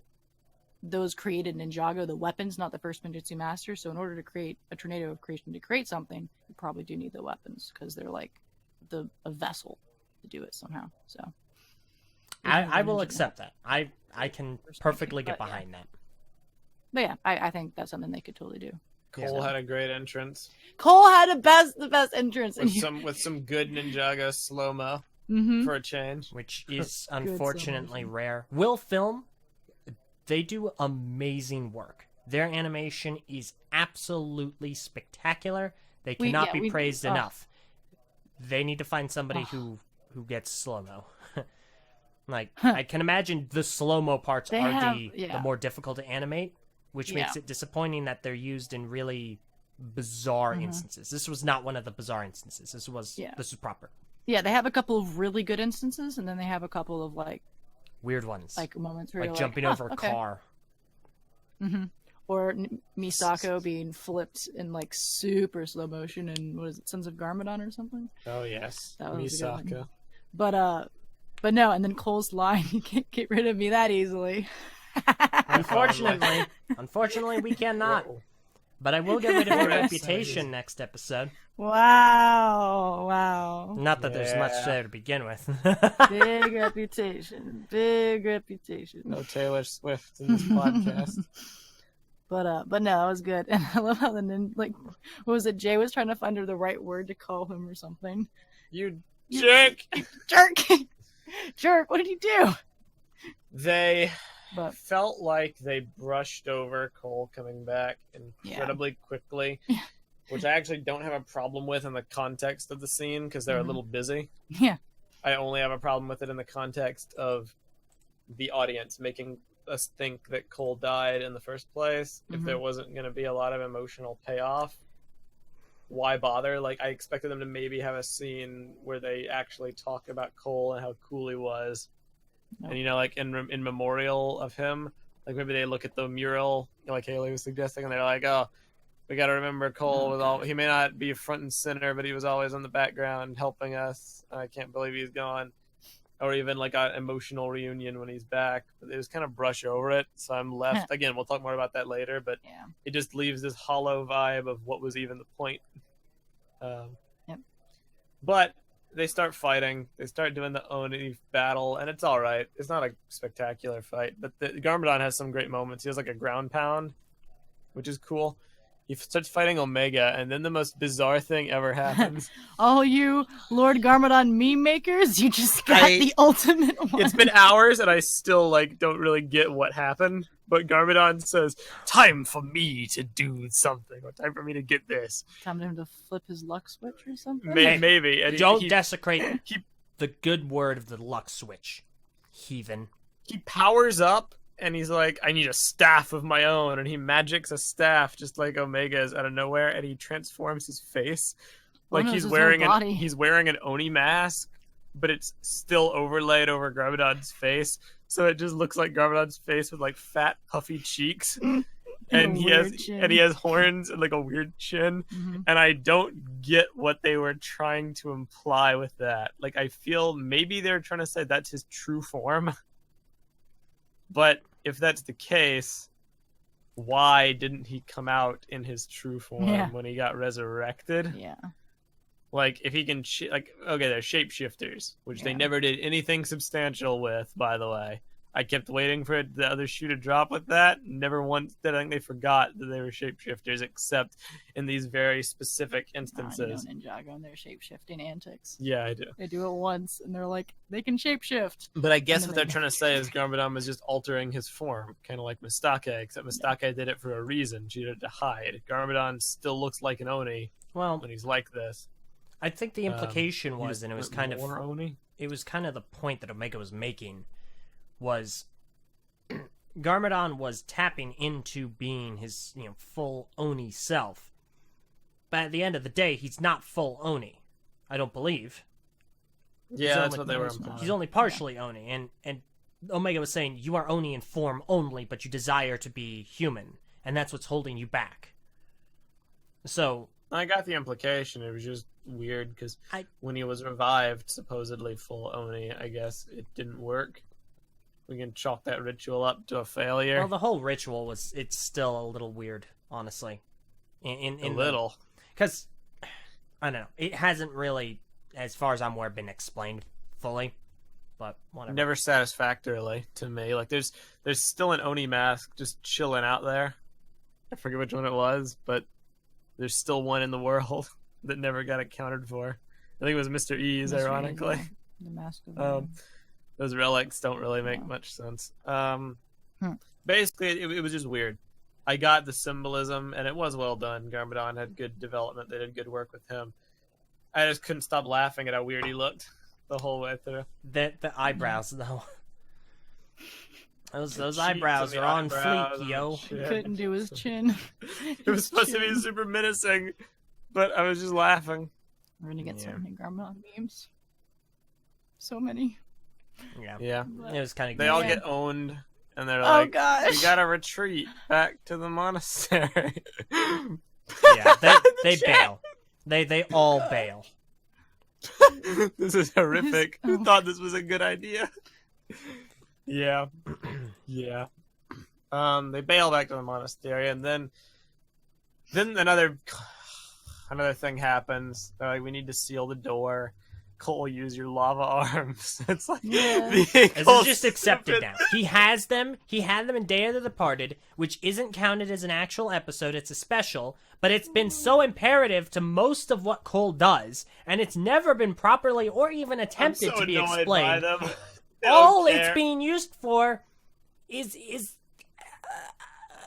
those created Ninjago, the weapons, not the first Benjutsu Master. So, in order to create a tornado of creation, to create something, you probably do need the weapons because they're like a vessel to do it somehow. So, I will accept that. I can perfectly get But, yeah. behind that. But yeah, I think that's something they could totally do Cole had a great entrance Cole had the best entrance. with some good Ninjago slow-mo for a change. Which is unfortunately rare. Will Film, they do amazing work. Their animation is absolutely spectacular. They cannot be praised enough. They need to find somebody who gets slow-mo. Like, I can imagine the slow-mo parts the more difficult to animate, which makes it disappointing that they're used in really bizarre instances. This was not one of the bizarre instances. This was proper. Yeah, they have a couple of really good instances, and then they have a couple of like weird ones, like moments where like you're jumping over a car. Or Misako being flipped in like super slow motion and what is it, Sons of Garmadon or something? Oh yes, that was Misako. But no, and then Cole's line, "You can't get rid of me that easily." Unfortunately, we cannot. But I will get rid of your reputation next episode. Wow. Not that there's much there to begin with. Big reputation. No Taylor Swift in this podcast. But no, it was good. And I love how what was it? Jay was trying to find her the right word to call him or something. You jerk! Jerk! What did you do? They felt like they brushed over Cole coming back incredibly quickly, which I actually don't have a problem with in the context of the scene because they're a little busy. Yeah. I only have a problem with it in the context of the audience making us think that Cole died in the first place. If there wasn't going to be a lot of emotional payoff, why bother? Like, I expected them to maybe have a scene where they actually talk about Cole and how cool he was. Nope. And, like, in memorial of him, like, maybe they look at the mural, like Hayley was suggesting, and they're like, oh, we got to remember Cole. He may not be front and center, but he was always in the background helping us. I can't believe he's gone. Or even, like, an emotional reunion when he's back. But they just kind of brush over it, so I'm left. Again, we'll talk more about that later, but it just leaves this hollow vibe of what was even the point. But they start fighting. They start doing the Oni battle, and it's all right. It's not a spectacular fight, but the Garmadon has some great moments. He has like a ground pound, which is cool. He starts fighting Omega, and then the most bizarre thing ever happens. All you Lord Garmadon meme makers, you just got the ultimate one. It's been hours, and I still don't really get what happened. But Garmadon says, "Time for me to do something, or time for me to get this." Time for him to flip his luck switch or something. Maybe. And don't desecrate the good word of the luck switch, heathen. He powers up. And he's like, I need a staff of my own. And he magics a staff just like Omega's out of nowhere. And he transforms his face. Like he's wearing an Oni mask, but it's still overlaid over Garmadon's face. So it just looks like Garmadon's face with like fat, puffy cheeks. And he has horns and like a weird chin. And I don't get what they were trying to imply with that. Like, I feel maybe they're trying to say that's his true form. But if that's the case, why didn't he come out in his true form when he got resurrected? Yeah. Like, if he can... okay, they're shapeshifters, which they never did anything substantial with, by the way. I kept waiting for the other shoe to drop with that. Never once did I think they forgot that they were shapeshifters, except in these very specific instances. Ninjago and their shapeshifting antics. Yeah, I do. They do it once, and they're like, they can shapeshift. But I guess what they're trying to say is Garmadon was just altering his form, kind of like Mistake, except Mistake did it for a reason. She did it to hide. Garmadon still looks like an Oni when he's like this. I think the implication was, and it was kind of Oni. It was kind of the point that Omega was making, was Garmadon was tapping into being his full Oni self. But at the end of the day, he's not full Oni. I don't believe. Yeah, that's what they were implying. He's only partially Oni, and Omega was saying you are Oni in form only, but you desire to be human, and that's what's holding you back. So I got the implication. It was just weird because when he was revived, supposedly full Oni, I guess it didn't work. We can chalk that ritual up to a failure. Well, the whole ritual it's still a little weird, honestly. A little. Because, I don't know, it hasn't really, as far as I'm aware, been explained fully. But whatever. Never satisfactorily to me. Like, there's still an Oni mask just chilling out there. I forget which one it was, but there's still one in the world that never got accounted for. I think it was Mr. E's, Mr. E's, ironically. yeah. The Mask of Those relics don't really make much sense. Basically, it was just weird. I got the symbolism, and it was well done. Garmadon had good development. They did good work with him. I just couldn't stop laughing at how weird he looked the whole way through. The eyebrows, though. Those cheeks eyebrows and are the on eyebrows fleek, and yo. He couldn't do his chin. It was supposed to be super menacing, but I was just laughing. We're gonna get so many Garmadon memes. So many. Yeah. It was kind of. They all get owned, and they're Oh like, gosh. "We gotta retreat back to the monastery." Yeah, they bail. They all bail. This is horrific. Who thought this was a good idea? Yeah. Yeah. They bail back to the monastery, and then another thing happens. They're like, we need to seal the door. Cole, use your lava arms. It's like This is just accepted now. He has them. He had them in Day of the Departed, which isn't counted as an actual episode. It's a special, but it's been so imperative to most of what Cole does, and it's never been properly or even attempted to be explained. By them. All it's being used for is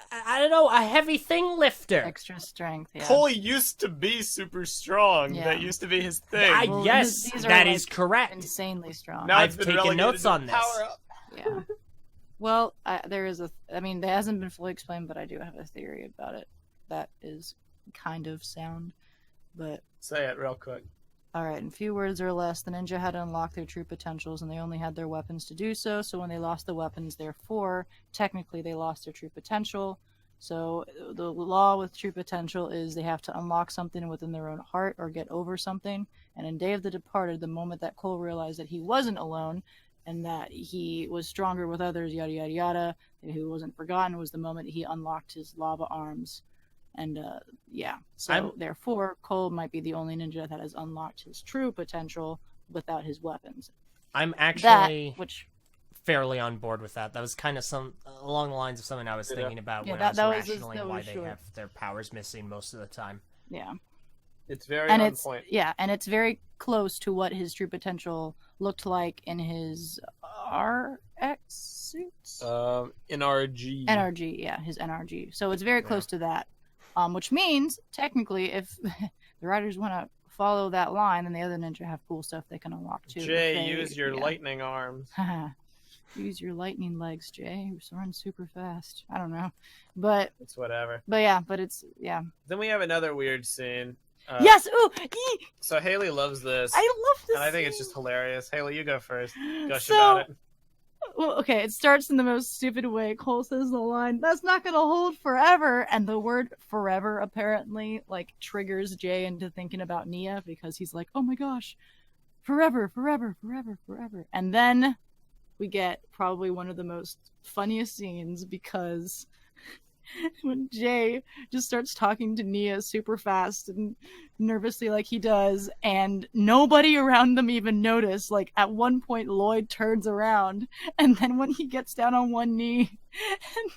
I don't know, a heavy thing lifter. Extra strength, yeah. Cole used to be super strong. Yeah. That used to be his thing. Yes, these are, that like, is correct. Insanely strong. Now I've it's been taken relegated notes to on this. power up. Yeah. Well, there is I mean, it hasn't been fully explained, but I do have a theory about it that is kind of sound. But Say it real quick. all right, in few words or less, the ninja had to unlock their true potentials, and they only had their weapons to do so. So when they lost the weapons, therefore, technically they lost their true potential. So the law with true potential is they have to unlock something within their own heart or get over something. And in Day of the Departed, the moment that Cole realized that he wasn't alone and that he was stronger with others, yada, yada, yada, that he wasn't forgotten, was the moment he unlocked his lava arms. And, So, therefore, Cole might be the only ninja that has unlocked his true potential without his weapons. I'm actually... which... fairly on board with that. That was kind of along the lines of something I was thinking about when I was rationaling why they have their powers missing most of the time. Yeah. It's very on point. Yeah, and it's very close to what his true potential looked like in his RX suits? NRG. NRG, yeah, his NRG. So it's very close to that. Which means, technically, if the writers want to follow that line, then the other ninja have cool stuff they can unlock too. Jay, use your lightning arms. Use your lightning legs, Jay. You're running super fast. I don't know, but it's whatever. But yeah, but it's Then we have another weird scene. Yes. Ooh. So Hayley loves this. I love this. And I think it's just hilarious. Hayley, you go first. Gush So, about it. Well, okay, it starts in the most stupid way. Cole says the line, "That's not gonna hold forever," and the word "forever" apparently like triggers Jay into thinking about Nia because he's like, "Oh my gosh, forever, forever, forever, forever," and then we get probably one of the most funniest scenes because when Jay just starts talking to Nia super fast and nervously like he does, and nobody around them even notice. Like at one point Lloyd turns around, and then when he gets down on one knee and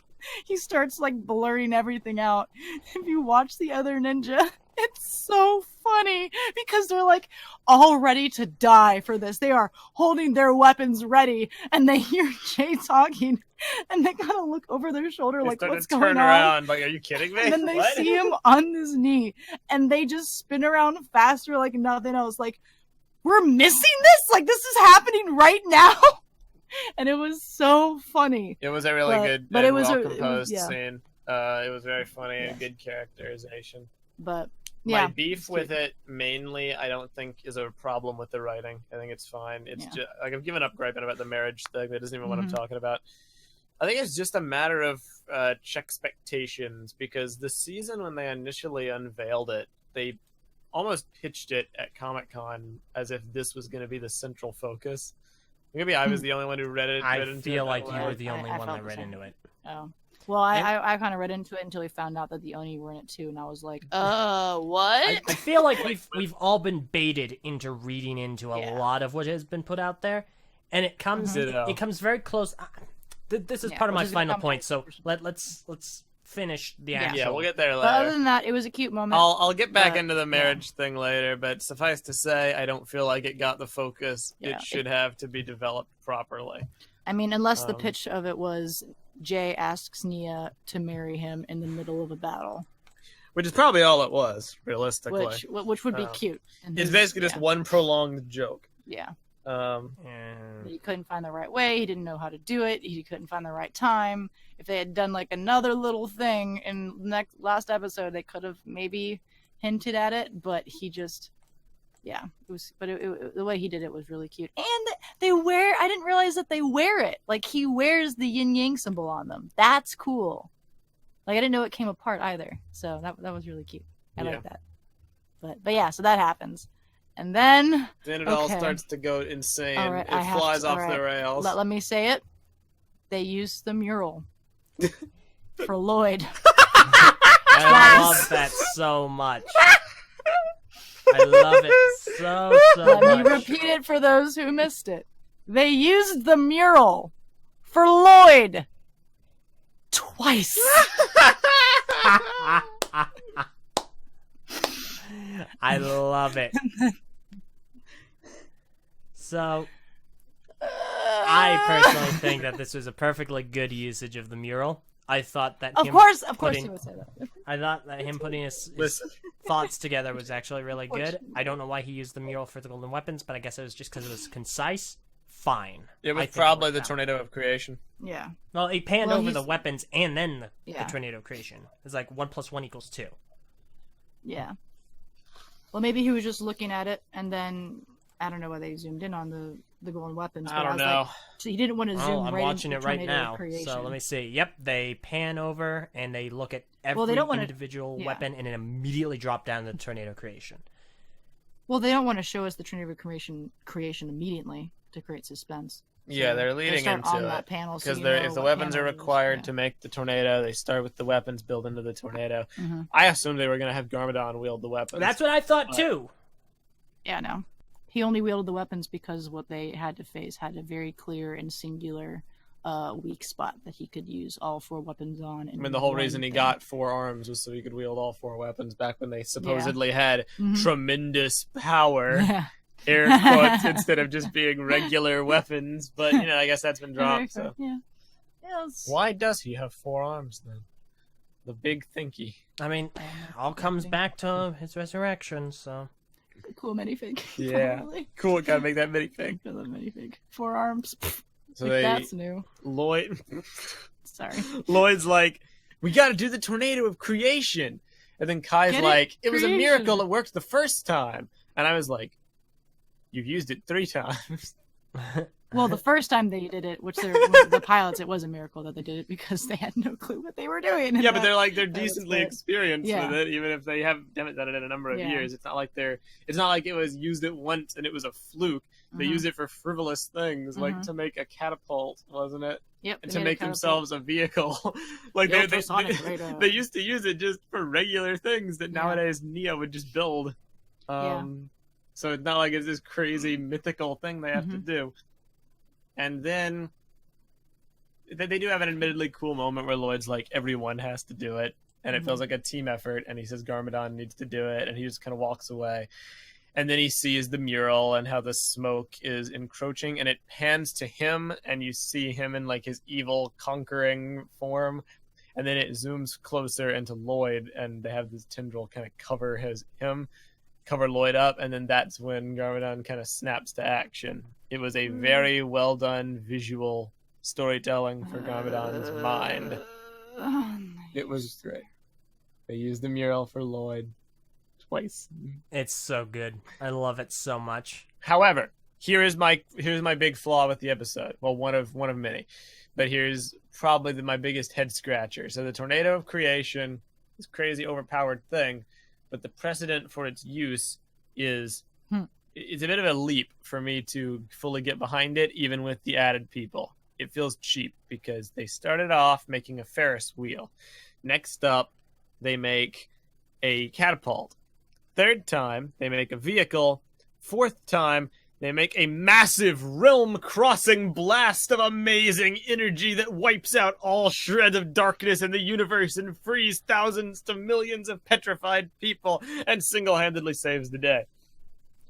he starts like blurring everything out. If you watch the other ninja, it's so funny because they're like all ready to die for this. They are holding their weapons ready, and they hear Jay talking, and they kind of look over their shoulder like, "What's going on?" Turn around, like, "Are you kidding me?" And then they What? see him on his knee, and they just spin around faster like nothing else. Like, we're missing this? Like, this is happening right now? And it was so funny. It was a really good, but it was well-composed yeah. scene. It was very funny and good characterization. But yeah, my beef with it mainly, I don't think is a problem with the writing. I think it's fine. It's just like I've given up griping about the marriage thing. That isn't even what I'm talking about. I think it's just a matter of expectations, because the season when they initially unveiled it, they almost pitched it at Comic-Con as if this was going to be the central focus. Maybe I was the only one who read it. I feel like you were the only one that read into it. Oh. Well, I kind of read into it until we found out that the Oni were in it too, and I was like, what? I feel like we've all been baited into reading into a lot of what has been put out there, and it comes very close. This is part of my final point, so let's finish the Yeah. actual. Yeah, we'll get there But other later. than that, it was a cute moment. I'll get back but, into the marriage thing later, but suffice to say, I don't feel like it got the focus Yeah, it should have to be developed properly. I mean, unless the Um, pitch of it was Jay asks Nia to marry him in the middle of a battle, Which is probably all it was, realistically. which would be Um, cute. And It's his- basically just yeah, one prolonged joke. yeah. And He couldn't find the right way. He didn't know how to do it. He couldn't find the right time. If they had done like another little thing in last episode, they could have maybe hinted at it. But he just, yeah, it was. But the way he did it was really cute. And they wear. I didn't realize that they wear it. Like he wears the yin yang symbol on them. That's cool. Like I didn't know it came apart either. So that was really cute. I Yeah. like that. But yeah, so that happens. And then Then it all Okay. starts to go insane. All right, it I have flies to- off all the right. rails. let me say it. They used the mural for Lloyd. I love that so much. I love it so Let me much. repeat it for those who missed it. They used the mural for Lloyd twice. I love it. So, I personally think that this was a perfectly good usage of the mural. I thought that Of him course putting- you would say that. I thought that him putting his Listen, thoughts together was actually really Which- good. I don't know why he used the mural for the golden weapons, but I guess it was just because it was concise. Fine. it I was think probably worked the out. tornado of creation. Yeah. Well, he panned Well, over the he's- weapons and then the Yeah. tornado creation. It's like 1 + 1 = 2. Yeah. Well, maybe he was just looking at it, and then I don't know why they zoomed in on the golden weapons. But I don't was know. Like, so he didn't want to zoom Oh, I'm right watching into it right tornado of now. creation. So let me see. Yep, they pan over and they look at every Well, they don't wanna- individual yeah. weapon and it immediately drop down to the tornado creation. Well, they don't want to show us the tornado creation immediately to create suspense. Yeah, So they're they leading start into on it. that panel so Because you know if the what weapons are panel it is. required Yeah. to make the tornado, they start with the weapons, build into the tornado. Mhm. I assumed they were going to have Garmadon wield the weapons. That's what I thought too. Yeah, no. He only wielded the weapons because what they had to face had a very clear and singular weak spot that he could use all 4 weapons on. I mean, the whole reason he got 4 arms was so he could wield all 4 weapons back when they supposedly had tremendous power, Yeah. air quotes, instead of just being regular weapons. But, I guess that's been dropped. So. Yeah. Yes. Why does he have 4 arms then? The big thinky. I mean, all comes back to his resurrection, so. Cool minifig. Yeah. Probably. Cool, gotta make that minifig. I love minifig. 4 arms. So Like, that's new. Sorry. Lloyd's like, we gotta do the tornado of creation. And then Kai's Get it? like, it was a Creation. miracle, it worked the first time. And I was like, you've used it 3 times. Well, the first time they did it, the pilots, it was a miracle that they did it because they had no clue what they were doing. Yeah, but they're was decently it. experienced Yeah. with it, even if they haven't done it in a number of Yeah. years. It's not like it was used it once and it was a fluke. They Mhm. used it for frivolous things, like Mhm. to make a catapult, wasn't it? Yep. And they to made make a catapult. themselves a vehicle. Like The they ultrasonic radar. they used to use it just for regular things that Yeah. nowadays Neo would just build. So it's not like it's this crazy mythical thing they have to Mhm. do. And then they do have an admittedly cool moment where Lloyd's like, everyone has to do it. And it Mhm. feels like a team effort. And he says Garmadon needs to do it. And he just kind of walks away. And then he sees the mural and how the smoke is encroaching. And it pans to him. And you see him in like his evil conquering form. And then it zooms closer into Lloyd. And they have this tendril kind of cover Lloyd up. And then that's when Garmadon kind of snaps to action. It was a very well done visual storytelling for Garmadon's mind. It was great. They used the mural for Lloyd twice. It's so good. I love it so much. However, here's my big flaw with the episode. Well, one of many, but here's probably my biggest head scratcher. So the tornado of creation, this crazy overpowered thing, but the precedent for its use is it's a bit of a leap for me to fully get behind it, even with the added people. It feels cheap because they started off making a Ferris wheel. Next up, they make a catapult. Third time, they make a vehicle. Fourth time, They make a massive realm-crossing blast of amazing energy that wipes out all shred of darkness in the universe and frees thousands to millions of petrified people and single-handedly saves the day.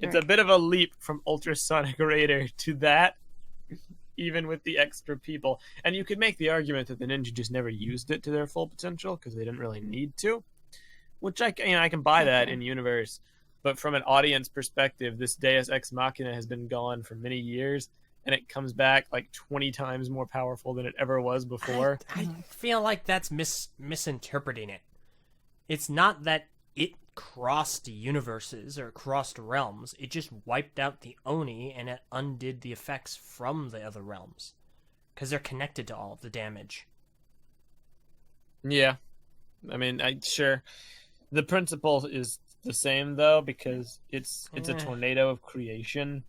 It's a bit of a leap from Ultrasonic Raider to that, even with the extra people. And you could make the argument that the ninja just never used it to their full potential because they didn't really need to, which I can buy that in universe. But from an audience perspective, this Deus Ex Machina has been gone for many years, and it comes back like 20 times more powerful than it ever was before. I feel like that's misinterpreting it. It's not that it crossed universes or crossed realms. It just wiped out the Oni, and it undid the effects from the other realms. Because they're connected to all of the damage. Yeah. I mean, sure. The principle is the same though, because it's a tornado of creation.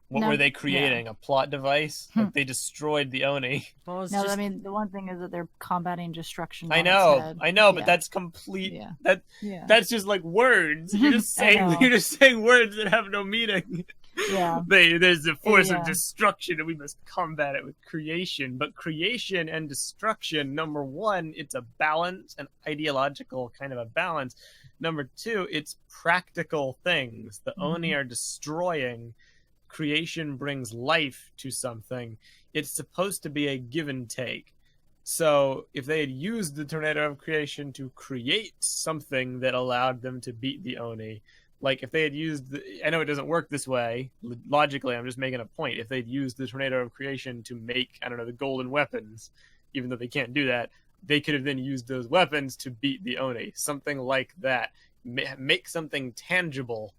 What were they creating? A plot device? Like they destroyed the Oni. Well, I mean, the one thing is that they're combating destruction. I know, but that's complete. Yeah. That's just like words. You're just saying words that have no meaning. Yeah. There's a force of destruction, and we must combat it with creation. But creation and destruction, number one, it's a balance, an ideological kind of a balance. Number two, it's practical things. The Oni are destroying. Creation brings life to something. It's supposed to be a give and take. So if they had used the tornado of creation to create something that allowed them to beat the Oni, like if they had used I know it doesn't work this way logically, I'm just making a point. If they'd used the tornado of creation to make, I don't know, the golden weapons, even though they can't do that, they could have then used those weapons to beat the Oni. Something like that. Make something tangible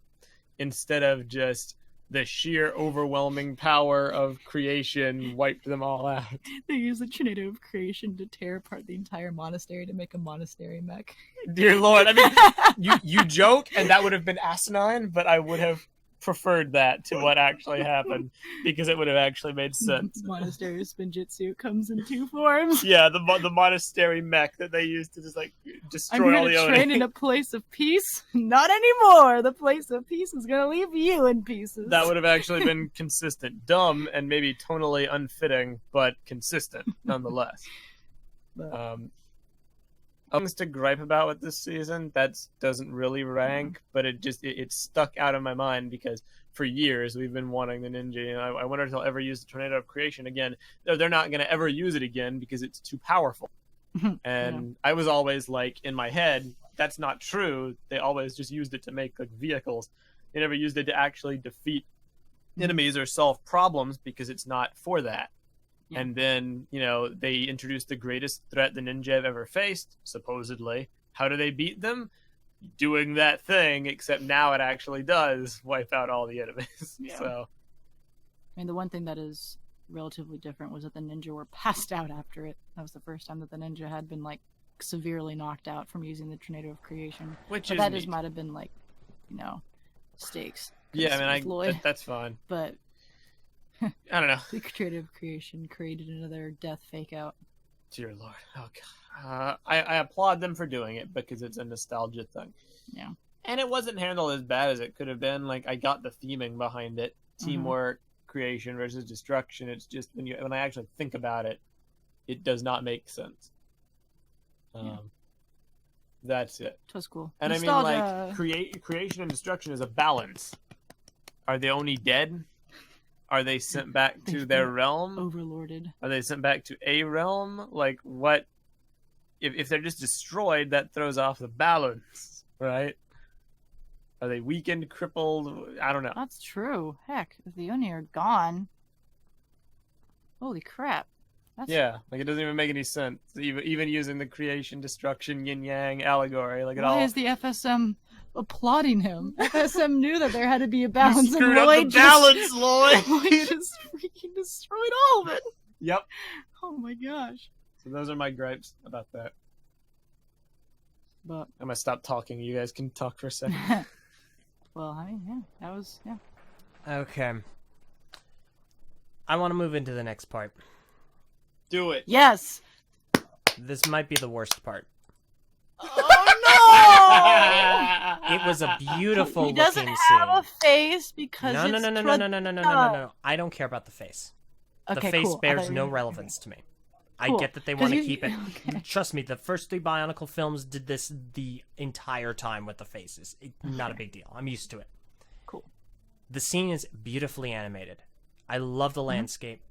instead of just the sheer overwhelming power of creation wiped them all out. They use the tornado of creation to tear apart the entire monastery to make a monastery mech. Dear Lord, I mean, you joke, and that would have been asinine, but I would have preferred that to what actually happened, because it would have actually made sense. Monastery Spinjitzu comes in two forms. Yeah, the monastery mech that they used to just like destroy all the I'm here to train in a place of peace. Not anymore. The place of peace is going to leave you in pieces. That would have actually been consistent. Dumb and maybe tonally unfitting, but consistent nonetheless. Things to gripe about with this season that doesn't really rank, but it stuck out of my mind because for years we've been wanting the ninja, and I wonder if they'll ever use the tornado of creation again. They're not going to ever use it again because it's too powerful. And I was always like, in my head, that's not true. They always just used it to make like vehicles. They never used it to actually defeat enemies or solve problems because it's not for that. And then, they introduced the greatest threat the ninja have ever faced, supposedly. How do they beat them? Doing that thing, except now it actually does wipe out all the enemies. Yeah. So, I mean, the one thing that is relatively different was that the ninja were passed out after it. That was the first time that the ninja had been, like, severely knocked out from using the tornado of creation. That just might have been, like, stakes. Yeah, I mean, that's fine. But I don't know. The creative creation created another death fake out. Dear Lord. Oh, God. I applaud them for doing it because it's a nostalgia thing. Yeah. And it wasn't handled as bad as it could have been. Like, I got the theming behind it. Teamwork, creation versus destruction. It's just, when I actually think about it, it does not make sense. That's it. It was cool. And nostalgia. I mean, like, creation and destruction is a balance. Are they only dead? Are they sent back to their realm? Overlorded. Are they sent back to a realm? Like, what? If they're just destroyed, that throws off the balance, right? Are they weakened, crippled? I don't know. That's true. Heck, if the Oni are gone... Holy crap. Yeah, like, it doesn't even make any sense. Even using the creation, destruction, yin-yang allegory. Like, Why is the FSM applauding him? FSM knew that there had to be a balance. You screwed up the balance, Lloyd! Lloyd just freaking destroyed all of it. Yep. Oh my gosh. So those are my gripes about that. But I'm gonna stop talking. You guys can talk for a second. Well, I mean, yeah, that was, yeah. Okay. I want to move into the next part. Do it. Yes! This might be the worst part. Oh no! It was a beautiful He doesn't looking have scene. a face because No, no, it's no, no, no, no, no, no, no, no, no, no. I don't care about the face. The Okay, face cool. bears no relevance to me. Cool. I get that they 'Cause want to you- keep it. Okay. Trust me, the first 3 Bionicle films did this the entire time with the faces. Not a big deal. I'm used to it. Cool. The scene is beautifully animated. I love the landscape.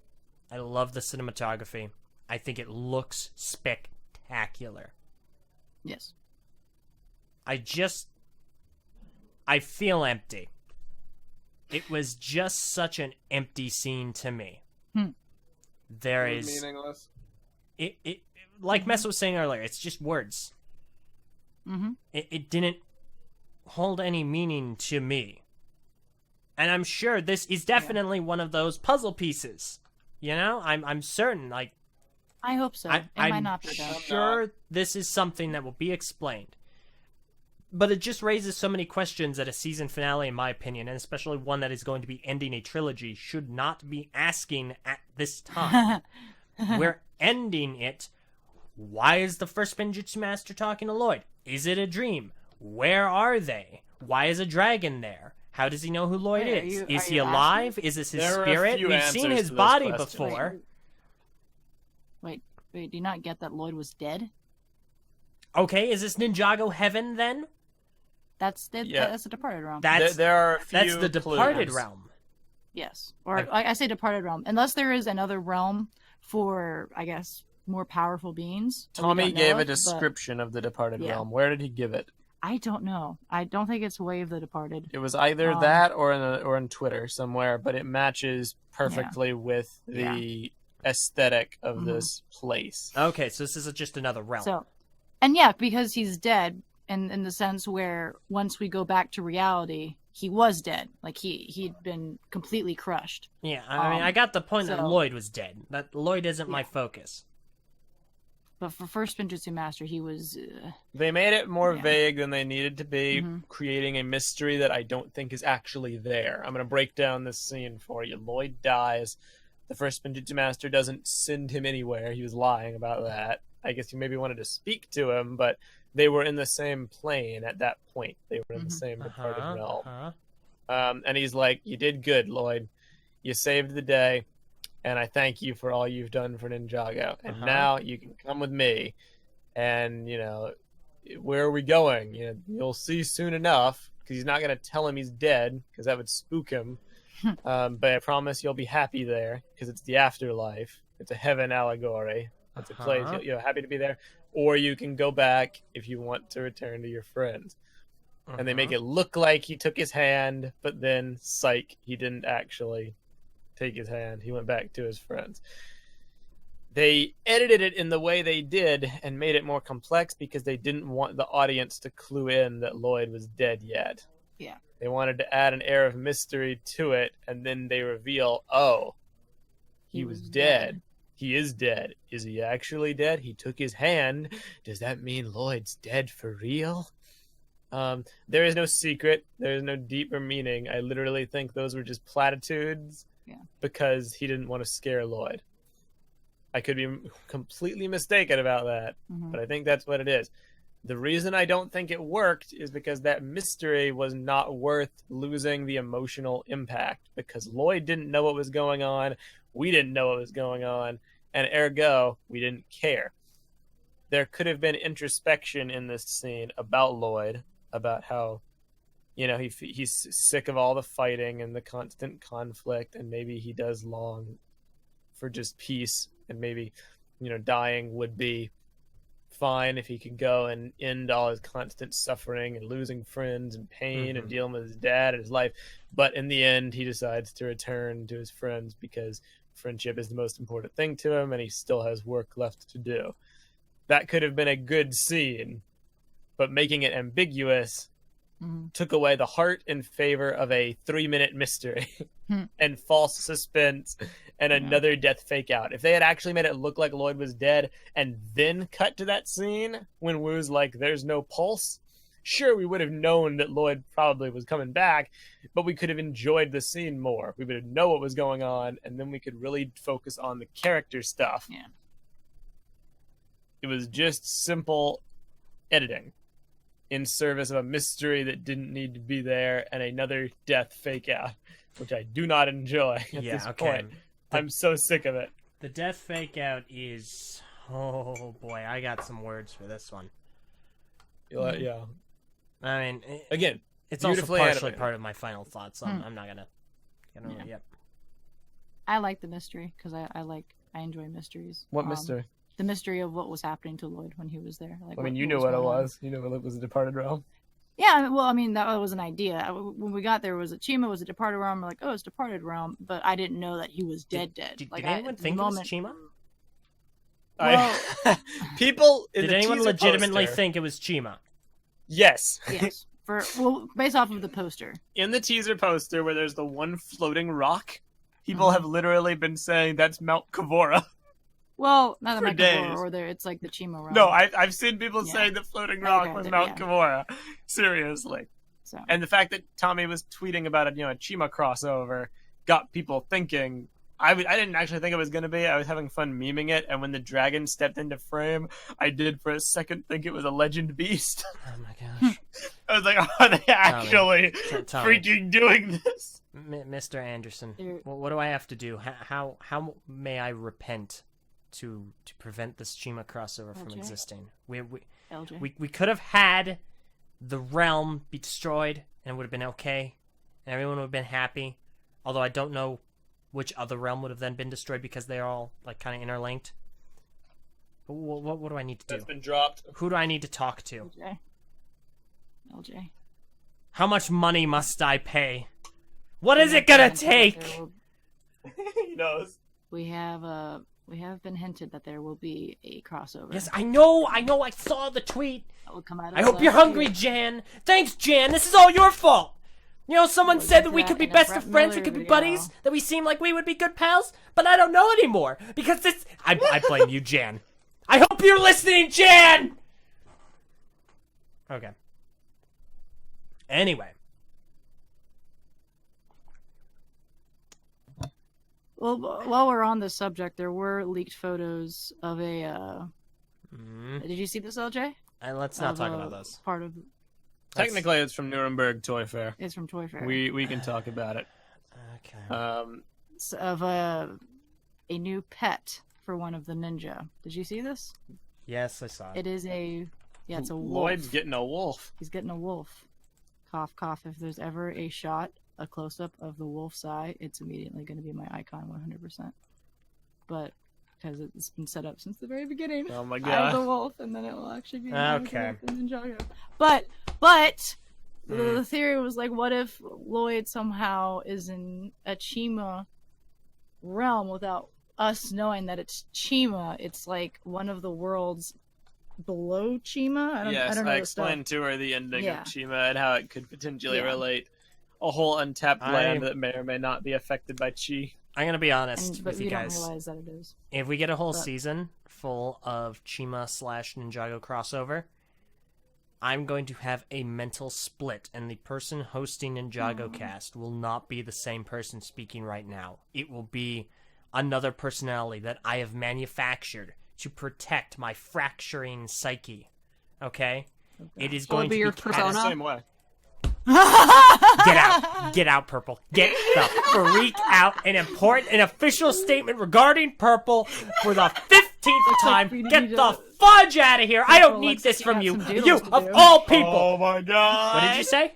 I love the cinematography. I think it looks spectacular. Yes. I feel empty. It was just such an empty scene to me. There is meaningless. it like Meso was saying earlier, it's just words. Mm-hmm. It didn't hold any meaning to me. And I'm sure this is definitely one of those puzzle pieces. You know? I'm certain, like, I hope so. It might not be though. sure this is something that will be explained. But it just raises so many questions that a season finale, in my opinion, and especially one that is going to be ending a trilogy, should not be asking at this time. We're ending it. Why is the first Spinjitzu Master talking to Lloyd? Is it a dream? Where are they? Why is a dragon there? How does he know who Lloyd Wait, is? are Is you he alive? Is this his There are a spirit? few We've seen answers his to those body questions. before. Wait, do you not get that Lloyd was dead? Okay, is this Ninjago heaven then? That's the departed realm. That's There are a few that's the departed clues. realm. Yes, or I say departed realm, unless there is another realm for, I guess, more powerful beings. that we Tommy don't know gave of, a but description of the departed Yeah. realm. Where did he give it? I don't know. I don't think it's Way of the Departed. It was either that or in Twitter somewhere, but it matches perfectly with the aesthetic of this place. Okay, so this is just another realm. So, and yeah, because he's dead, in the sense where once we go back to reality, he was dead. Like he'd been completely crushed. Yeah, I mean, I got the point that so- Lloyd was dead. That Lloyd isn't my focus. But for first Spinjitzu Master, he was. They made it more Yeah. vague than they needed to be, Mhm. creating a mystery that I don't think is actually there. I'm going to break down this scene for you. Lloyd dies. The first Spinjitzu Master doesn't send him anywhere. He was lying about that. I guess he maybe wanted to speak to him, but they were in the same plane at that point. They were in the same departed realm. And he's like, "You did good, Lloyd. You saved the day, and I thank you for all you've done for Ninjago. And now you can come with me. And, you know, where are we going? You know, you'll see soon enough, because he's not going to tell him he's dead, because that would spook him. But I promise you'll be happy there, because it's the afterlife. It's a heaven allegory. It's a place. You're happy to be there. Or you can go back if you want to return to your friends." And they make it look like he took his hand, but then, psych, he didn't actually take his hand. He went back to his friends. They edited it in the way they did and made it more complex because they didn't want the audience to clue in that Lloyd was dead yet. Yeah. They wanted to add an air of mystery to it, and then they reveal, oh, he was dead. He is dead. Is he actually dead? He took his hand. Does that mean Lloyd's dead for real? There is no secret. There is no deeper meaning. I literally think those were just platitudes because he didn't want to scare Lloyd. I could be completely mistaken about that, but I think that's what it is. The reason I don't think it worked is because that mystery was not worth losing the emotional impact, because Lloyd didn't know what was going on. We didn't know what was going on, and ergo, we didn't care. There could have been introspection in this scene about Lloyd, about how, you know, he's sick of all the fighting and the constant conflict, and maybe he does long for just peace, and maybe, you know, dying would be fine if he could go and end all his constant suffering and losing friends and pain and dealing with his dad and his life. But in the end, he decides to return to his friends because friendship is the most important thing to him, and he still has work left to do. That could have been a good scene, but making it ambiguous took away the heart in favor of a 3-minute mystery and false suspense and another death fake out. If they had actually made it look like Lloyd was dead and then cut to that scene when Wu's like, there's no pulse, sure, we would have known that Lloyd probably was coming back, but we could have enjoyed the scene more. We would have known what was going on, and then we could really focus on the character stuff. It was just simple editing. in service of a mystery that didn't need to be there, and another death fake out, which I do not enjoy at this point. I'm so sick of it. The death fake out is... Oh, boy, I got some words for this one. Yeah. I mean... Again, it's also partially animated. part of my final thoughts, so I'm not gonna... Yep. I like the mystery, because I enjoy mysteries. What mystery? The mystery of what was happening to Lloyd when he was there. Like, I mean, you knew what it was. You knew it was a departed realm. Yeah, well, I mean, that was an idea. When we got there, was it Chima? Was it departed realm? We're like, oh, it's departed realm, but I didn't know that he was dead. Did like, anyone think it was Chima? Well, People in did the anyone teaser legitimately poster, think it was Chima? Yes. yes. Based off of the poster. In the teaser poster where there's the one floating rock, people have literally been saying that's Mount Kavora. Well, not For the days. or there, it's like the Chima realm. No, I've seen people saying the floating rock was Mount yeah. Kavora. Seriously. So. And the fact that Tommy was tweeting about a Chima crossover got people thinking. I didn't actually think it was going to be. I was having fun memeing it, and when the dragon stepped into frame, I did for a second think it was a legend beast. Oh my gosh. I was like, are they actually Tommy. freaking doing this? Mr. Anderson, what do I have to do? How may I repent to prevent this Chima crossover from existing? We could have had the realm be destroyed, and it would have been okay, and everyone would have been happy. Although I don't know which other realm would have then been destroyed because they're all like kind of interlinked. But what do I need to do? That's been dropped. Who do I need to talk to? Eljay. How much money must I pay? What is it gonna take? He knows. We have been hinted that there will be a crossover. Yes, I know. I saw the tweet. That will come out. I hope you're hungry, Jan. Thanks, Jan. This is all your fault. You know, someone said that we could be best of friends, we could be buddies, that we seem like we would be good pals, but I don't know anymore, because this... I blame you, Jan. I hope you're listening, Jan! Okay. Anyway. Well, while we're on this subject, there were leaked photos of a... Did you see this, Eljay? Let's not talk about those. Part of... Technically, it's from Nuremberg Toy Fair. It's from Toy Fair. We can talk about it. Okay. Of a new pet for one of the ninja. Did you see this? Yes, I saw it. It is it's a wolf. Lloyd's getting a wolf. He's getting a wolf. Cough, cough. If there's ever a close-up of the wolf's eye, it's immediately going to be my icon 100%. But because it's been set up since the very beginning. Oh my I god. have the wolf, and then it will actually be Okay. the Ninjago. But the theory was like, what if Lloyd somehow is in a Chima realm without us knowing that it's Chima? It's like one of the worlds below Chima. I don't know. I explained to her the ending of Chima and how it could potentially relate a whole untapped land that may or may not be affected by Chi. I'm gonna be honest but with you guys. Don't realize that it is. If we get a whole season full of Chima / Ninjago crossover, I'm going to have a mental split, and the person hosting Ninjago cast will not be the same person speaking right now. It will be another personality that I have manufactured to protect my fracturing psyche. Okay? It is going to be your The persona. same way. Get out, Purple. Get the freak out. An official statement regarding Purple for the 15th time. Get the fudge out of here. I don't need this from you. You, of all people. Oh my god. What did you say?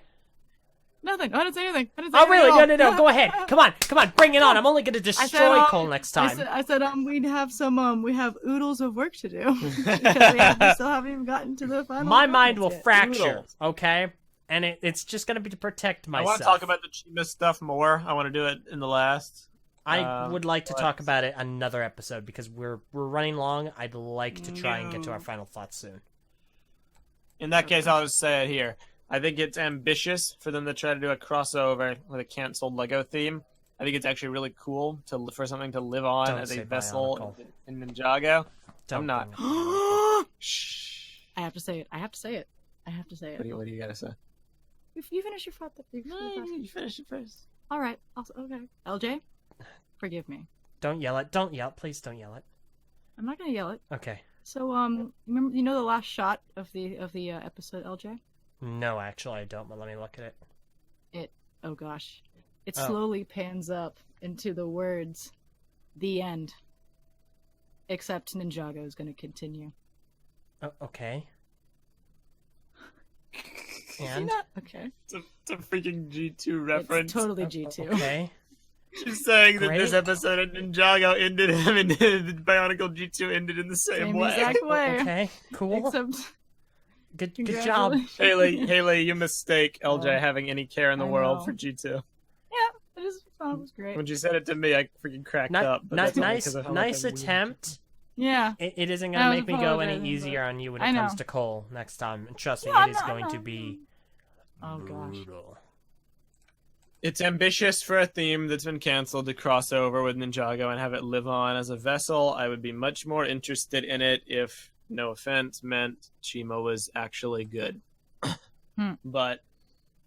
Nothing. I didn't say anything. Oh, really? No. Go ahead. Come on. Bring it on. I'm only going to destroy Cole next time. I said, we'd have we have oodles of work to do. Because we still haven't even gotten to the final. My mind will yet. fracture, Oodles. okay? And it's just going to be to protect myself. I want to talk about the Chima stuff more. I want to do it in the last. I would like to talk about it another episode because we're running long. I'd like to try and get to our final thoughts soon. In that case, I'll just say it here. I think it's ambitious for them to try to do a crossover with a canceled Lego theme. I think it's actually really cool for something to live on Don't as say a vessel Bionicle. in Ninjago. Don't I'm not. bring up Shh. I have to say it. What do you gotta say? You finish your thought. You finish it first. All right. Okay. LJ, forgive me. Don't yell it. Please don't yell it. I'm not gonna yell it. Okay. So remember, the last shot of the episode, LJ? No, actually, I don't, but let me look at it. Oh gosh. It Oh. slowly pans up into the words, "The end." Except Ninjago is going to continue. Oh, okay. Is he And? not? Okay. It's a freaking G2 reference. It's totally G2. Okay. She's saying that Great. this episode of Ninjago ended, and the Bionicle G2 ended in the same way. exact way. Okay, cool. Except, Good job. congratulations. Haley, you mistake LJ Oh. having any care in the I world know. for G2. I just thought it was great. When she said it to me, I freaking cracked up. But that's only 'cause of how much Nice I'm weird. attempt. Yeah. It isn't I gonna was make me go any apologizing, easier but- on you when I it comes know. to Cole next time. And trust me, No, it I'm is not- going I'm to not- be Oh gosh. brutal. It's ambitious for a theme that's been canceled to cross over with Ninjago and have it live on as a vessel. I would be much more interested in it if, no offense, meant Chima was actually good. But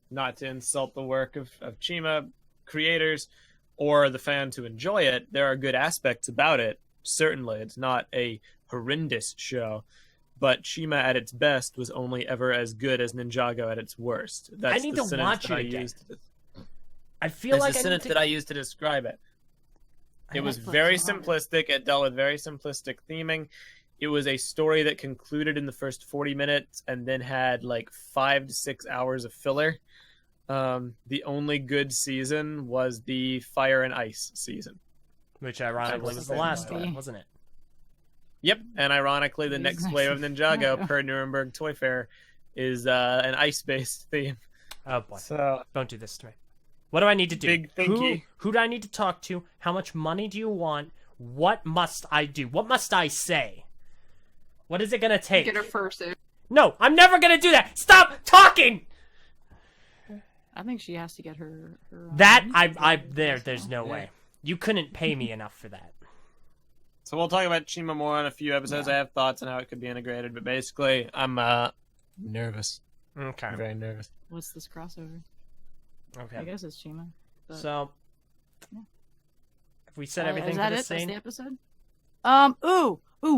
not to insult the work of Chima creators or the fans who enjoy it, there are good aspects about it. Certainly, it's not a horrendous show. But Chima at its best was only ever as good as Ninjago at its worst. That's need the to sentence watch that it I again. used. I feel That's like the I need sentence to... that I used to describe it. It was very simplistic. It dealt with very simplistic theming. It was a story that concluded in the first 40 minutes and then had like 5 to 6 hours of filler. The only good season was the Fire and Ice season. Which ironically was the last one, wasn't it? Yep, and ironically, the next wave of Ninjago per Nuremberg Toy Fair is an ice-based theme. Oh boy. So Don't do this to me. What do I need to do? Big thinky. Who do I need to talk to? How much money do you want? What must I do? What must I say? What is it gonna take? Get her first. No, I'm never gonna do that. Stop talking. I think she has to get her. There's no way. You couldn't pay me enough for that. So we'll talk about Chima more in a few episodes. Yeah. I have thoughts on how it could be integrated, but basically, I'm nervous. Okay. I'm very nervous. What's this crossover? I Okay. guess it's Chima. But... So, Yeah. if we said Is everything that for the it? That's scene, the episode.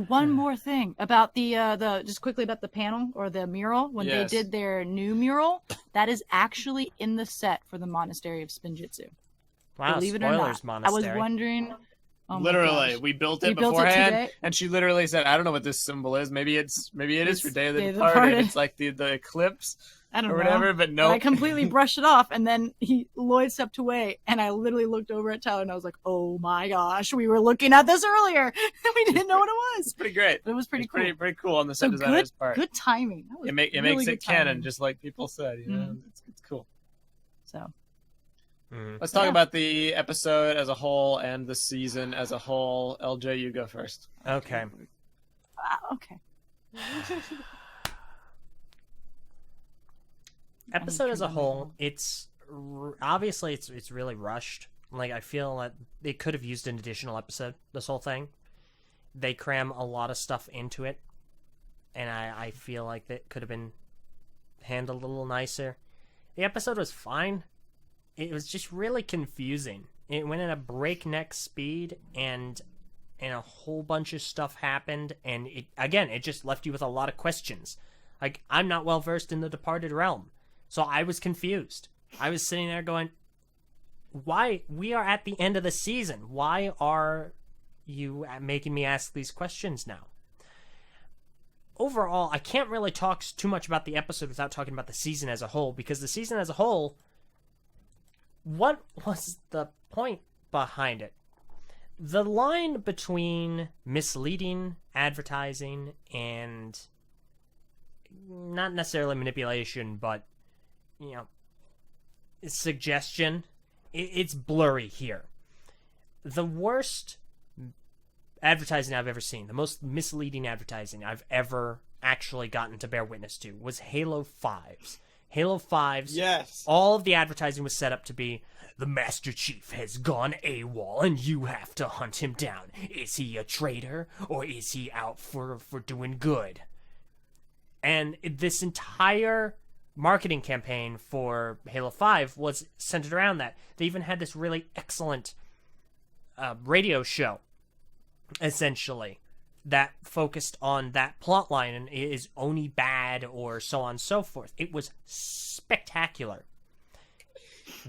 One more thing about the just quickly about the panel or the mural when Yes. they did their new mural. That is actually in the set for the Monastery of Spinjitzu. wow, Believe it or spoilers, not. Monastery. I was wondering. Oh my Literally, gosh. we built We it built it beforehand, today? and she literally said, "I don't know what this symbol is. Maybe it is It's for Day of the Day of the Departed. Departed. It's like the eclipse I don't or know. whatever." But no, But I completely brushed it off, and then Lloyd stepped away, and I literally looked over at Tyler, and I was like, "Oh my gosh, we were looking at this earlier, and we didn't know what it it's was." pretty great. But it was pretty It's cool. pretty cool on the set So designer's part. good timing. That was It really makes good it canon, timing. just like people said. You know, it's cool. So Let's talk Yeah. about the episode as a whole and the season as a whole. LJ, you go first. Okay. okay. Episode as a turn whole, obviously it's really rushed. Like, I feel that they could have used an additional episode, this whole thing. They cram a lot of stuff into it, and I feel like that could have been handled a little nicer. The episode was fine. It was just really confusing. It went at a breakneck speed, and a whole bunch of stuff happened, and it just left you with a lot of questions. Like, I'm not well versed in the Departed realm, so I was confused. I was sitting there going, why? We are at the end of the season. Why are you making me ask these questions now? Overall, I can't really talk too much about the episode without talking about the season as a whole, because the season as a whole, what was the point behind it? The line between misleading advertising and not necessarily manipulation, but, suggestion, it's blurry here. The worst advertising I've ever seen, the most misleading advertising I've ever actually gotten to bear witness to, was Halo 5's. Halo 5's, Yes. all of the advertising was set up to be, the Master Chief has gone AWOL and you have to hunt him down. Is he a traitor or is he out for doing good? And this entire marketing campaign for Halo 5 was centered around that. They even had this really excellent radio show, essentially, that focused on that plot line and is Oni bad or so on and so forth. It was spectacular.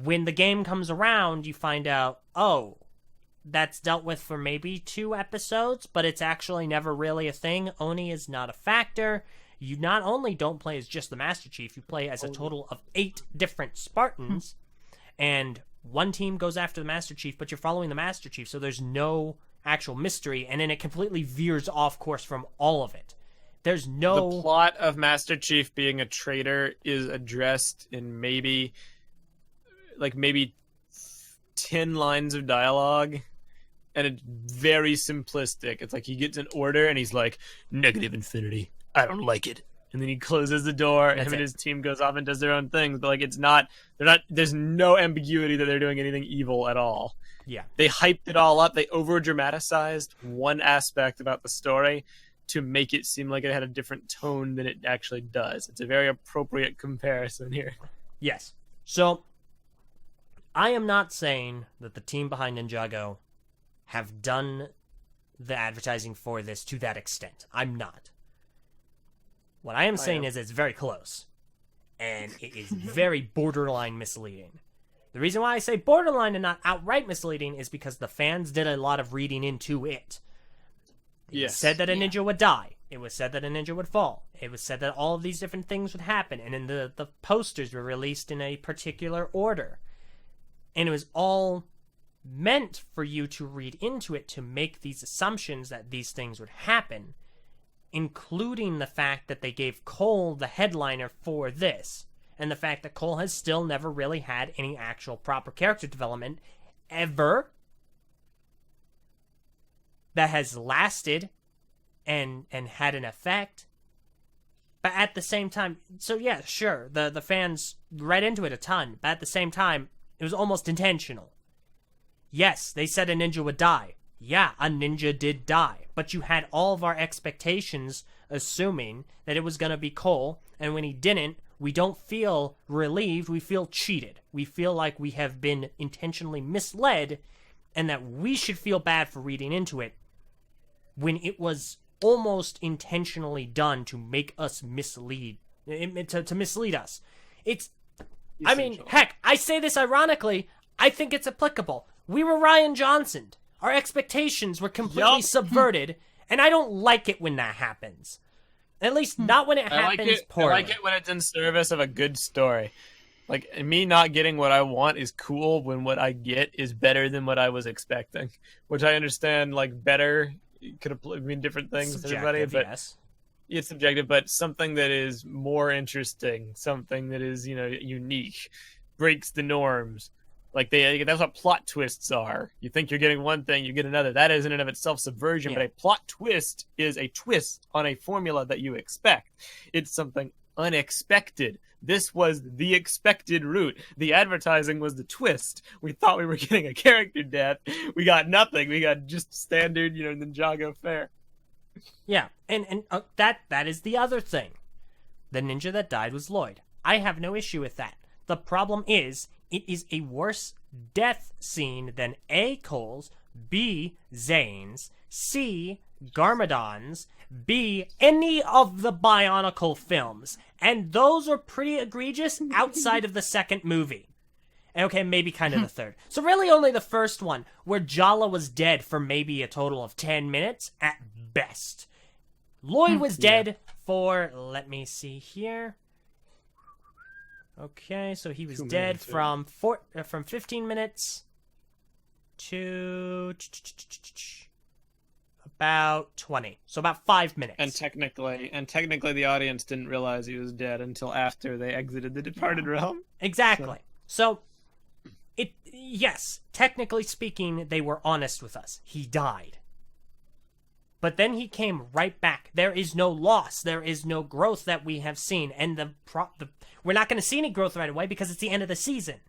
When the game comes around, you find out, oh, that's dealt with for maybe 2 episodes, but it's actually never really a thing. Oni is not a factor. You not only don't play as just the Master Chief, you play as a total of 8 different Spartans, and one team goes after the Master Chief, but you're following the Master Chief, so there's no actual mystery, and then it completely veers off course from all of it. There's no... The plot of Master Chief being a traitor is addressed in maybe 10 lines of dialogue, and it's very simplistic. It's like he gets an order, and he's like, negative infinity. I don't like it. And then he closes the door, and him and his team goes off and does their own things. But like, there's no ambiguity that they're doing anything evil at all. Yeah. They hyped it all up. They over dramatized one aspect about the story to make it seem like it had a different tone than it actually does. It's a very appropriate comparison here. Yes. So, I am not saying that the team behind Ninjago have done the advertising for this to that extent. I'm not. What I am saying is it's very close. And it is very borderline misleading. The reason why I say borderline and not outright misleading is because the fans did a lot of reading into it. It was said that a ninja would die. It was said that a ninja would fall. It was said that all of these different things would happen. And then the posters were released in a particular order. And it was all meant for you to read into it to make these assumptions that these things would happen, including the fact that they gave Cole the headliner for this, and the fact that Cole has still never really had any actual proper character development ever that has lasted and had an effect. But at the same time, so yeah, sure, the fans read into it a ton, but at the same time, it was almost intentional. Yes, they said a ninja would die. Yeah, a ninja did die. But you had all of our expectations assuming that it was going to be Cole, and when he didn't, we don't feel relieved, we feel cheated. We feel like we have been intentionally misled, and that we should feel bad for reading into it, when it was almost intentionally done to make us mislead, to mislead us. It's... I mean, heck, I say this ironically, I think it's applicable. We were Ryan Johnson. Our expectations were completely subverted, and I don't like it when that happens. At least not when it happens poorly. I like it when it's in service of a good story. Like, me not getting what I want is cool when what I get is better than what I was expecting. Which I understand, like, better could mean different things to everybody, but yes. It's subjective, but something that is more interesting, something that is, unique, breaks the norms. Like, that's what plot twists are. You think you're getting one thing, you get another. That is in and of itself subversion, but a plot twist is a twist on a formula that you expect. It's something unexpected. This was the expected route. The advertising was the twist. We thought we were getting a character death. We got nothing. We got just standard, Ninjago fare. Yeah, and that is the other thing. The ninja that died was Lloyd. I have no issue with that. The problem is, it is a worse death scene than A. Cole's, B. Zane's, C. Garmadon's, B. any of the Bionicle films. And those are pretty egregious outside of the second movie. Okay, maybe kind of the third. So really only the first one, where Jala was dead for maybe a total of 10 minutes at best. Lloyd was dead for, let me see here. Okay, so he was dead from 15 minutes to about 20. So about 5 minutes. And technically the audience didn't realize he was dead until after they exited the departed realm. Exactly. So yes, technically speaking, they were honest with us. He died. But then he came right back. There is no loss. There is no growth that we have seen. And we're not going to see any growth right away because it's the end of the season.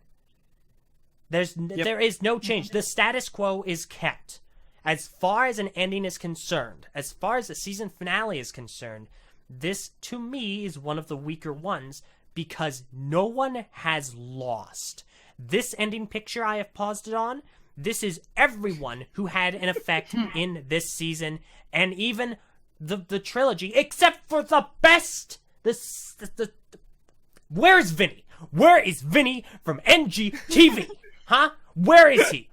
There is no change. The status quo is kept. As far as an ending is concerned, as far as the season finale is concerned, this, to me, is one of the weaker ones because no one has lost. This ending picture I have paused it on, This is everyone who had an effect in this season, and even the trilogy, except for the best. Where's Vinny? Where is Vinny from NGTV? Huh? Where is he?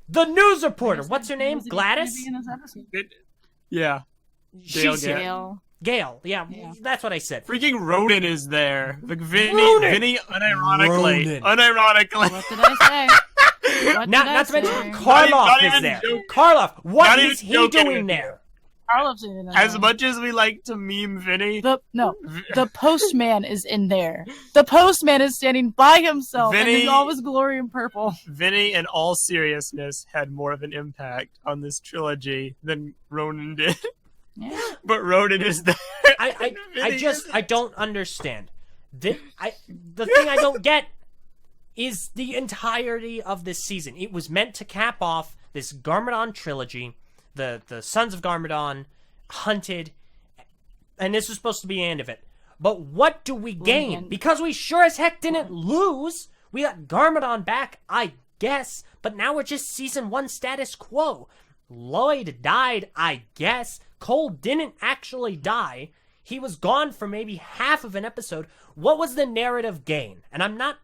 The news reporter. What's her name? Gladys? Yeah. She's here. Gail. Gail. Yeah, that's what I said. Freaking Ronan is there. Like Vinny, Ronan! Vinny, unironically. What did I say? Not to mention Not Karloff even is there. joking. Karloff, what Not is even he joking. doing there? Carlos is in there. As much as we like to meme Vinny, The postman is in there. The postman is standing by himself Vinny- in all his glory and purple. Vinny, in all seriousness, had more of an impact on this trilogy than Ronan did. Yeah. But Ronan is there. I don't understand. The thing I don't get is the entirety of this season. It was meant to cap off this Garmadon trilogy. The Sons of Garmadon hunted, and this was supposed to be the end of it. But what do we gain? Because we sure as heck didn't lose. We got Garmadon back, I guess, but now we're just season 1 status quo. Lloyd died, I guess. Cole didn't actually die. He was gone for maybe half of an episode. What was the narrative gain? And I'm not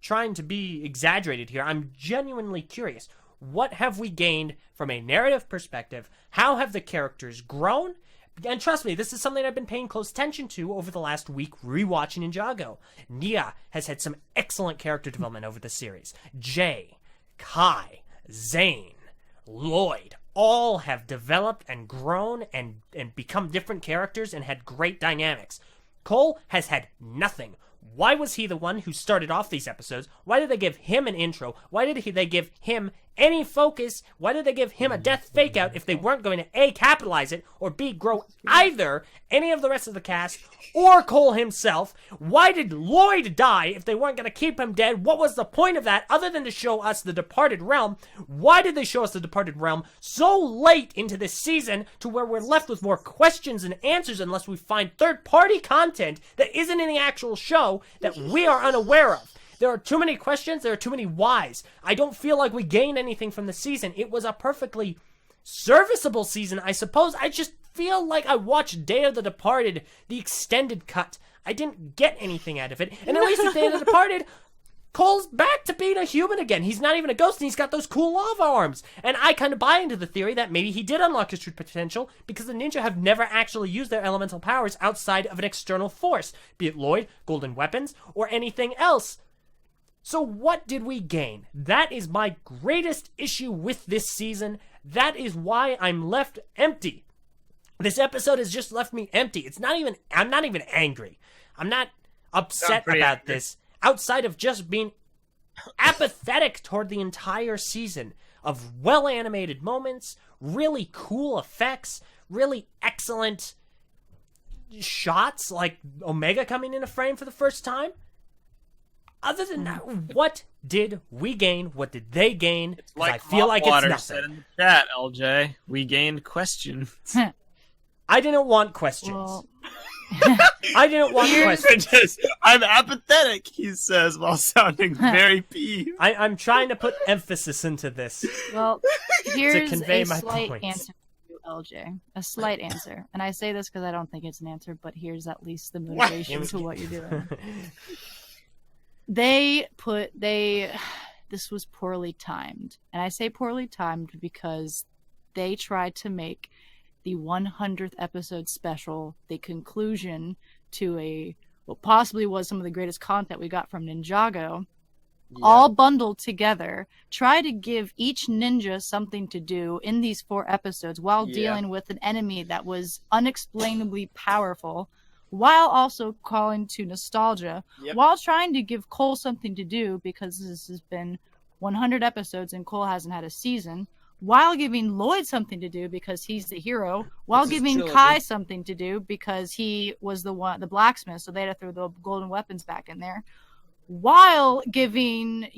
trying to be exaggerated here. I'm genuinely curious. What have we gained from a narrative perspective? How have the characters grown? And trust me, this is something I've been paying close attention to over the last week rewatching Ninjago. Nia has had some excellent character development over the series. Jay, Kai, Zane, Lloyd, all have developed and grown and become different characters and had great dynamics. Cole has had nothing. Why was he the one who started off these episodes? Why did they give him an intro? Why did they give him any focus? Why did they give him a death fake out if they weren't going to A, capitalize it, or B, grow either any of the rest of the cast or Cole himself? Why did Lloyd die if they weren't going to keep him dead? What was the point of that other than to show us the Departed Realm? Why did they show us the Departed Realm so late into this season to where we're left with more questions than answers unless we find third-party content that isn't in the actual show that we are unaware of? There are too many questions. There are too many whys. I don't feel like we gained anything from the season. It was a perfectly serviceable season, I suppose. I just feel like I watched Day of the Departed, the extended cut. I didn't get anything out of it. And at least with Day of the Departed, Cole's back to being a human again. He's not even a ghost, and he's got those cool lava arms. And I kind of buy into the theory that maybe he did unlock his true potential because the ninja have never actually used their elemental powers outside of an external force, be it Lloyd, golden weapons, or anything else. So what did we gain? That is my greatest issue with this season. That is why I'm left empty. This episode has just left me empty. I'm not even angry. I'm not upset about this. Outside of just being apathetic toward the entire season of well-animated moments, really cool effects, really excellent shots, like Omega coming into frame for the first time. Other than that, what did we gain? What did they gain? Like I feel like it's nothing. Said in the chat, LJ, we gained questions. I didn't want questions. Well, I didn't want questions. I'm apathetic, he says, while sounding very peeved. I'm trying to put emphasis into this. well, here's convey a my slight points. answer to you, LJ. A slight answer. And I say this because I don't think it's an answer, but here's at least the motivation to what you're doing. This was poorly timed. And I say poorly timed because they tried to make the 100th episode special the conclusion to what possibly was some of the greatest content we got from Ninjago, all bundled together, try to give each ninja something to do in these 4 episodes while dealing with an enemy that was unexplainably powerful, while also calling to nostalgia, while trying to give Cole something to do because this has been 100 episodes and Cole hasn't had a season, while giving Lloyd something to do because he's the hero, while giving Kai something to do because he was the blacksmith, so they had to throw the golden weapons back in there, while giving,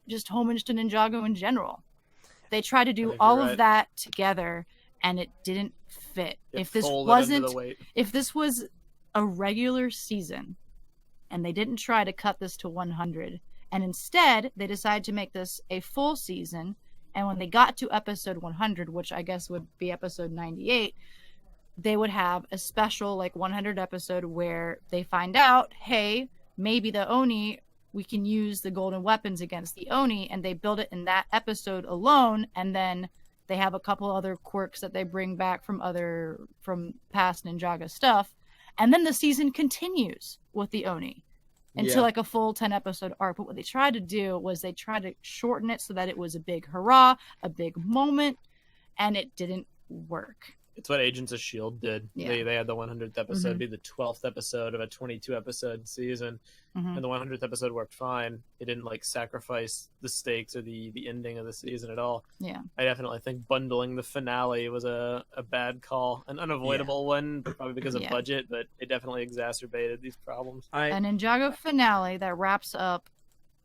just homage to Ninjago in general. They tried to do all of that together, and it didn't fit. If this was a regular season, and they didn't try to cut this to 100, And instead, they decided to make this a full season. And when they got to episode 100, which I guess would be episode 98, they would have a special, like, 100 episode where they find out, hey, maybe the Oni, we can use the golden weapons against the Oni, and they build it in that episode alone. And then they have a couple other quirks that they bring back from past Ninjago stuff. And then the season continues with the Oni until like a full 10 episode arc. But what they tried to do was they tried to shorten it so that it was a big hurrah, a big moment, and it didn't work. It's what Agents of S.H.I.E.L.D. did. Yeah. They had the 100th episode be the 12th episode of a 22 episode season, and the 100th episode worked fine. It didn't like sacrifice the stakes or the ending of the season at all. Yeah, I definitely think bundling the finale was a bad call, an unavoidable one, probably because of budget, but it definitely exacerbated these problems. A Ninjago finale that wraps up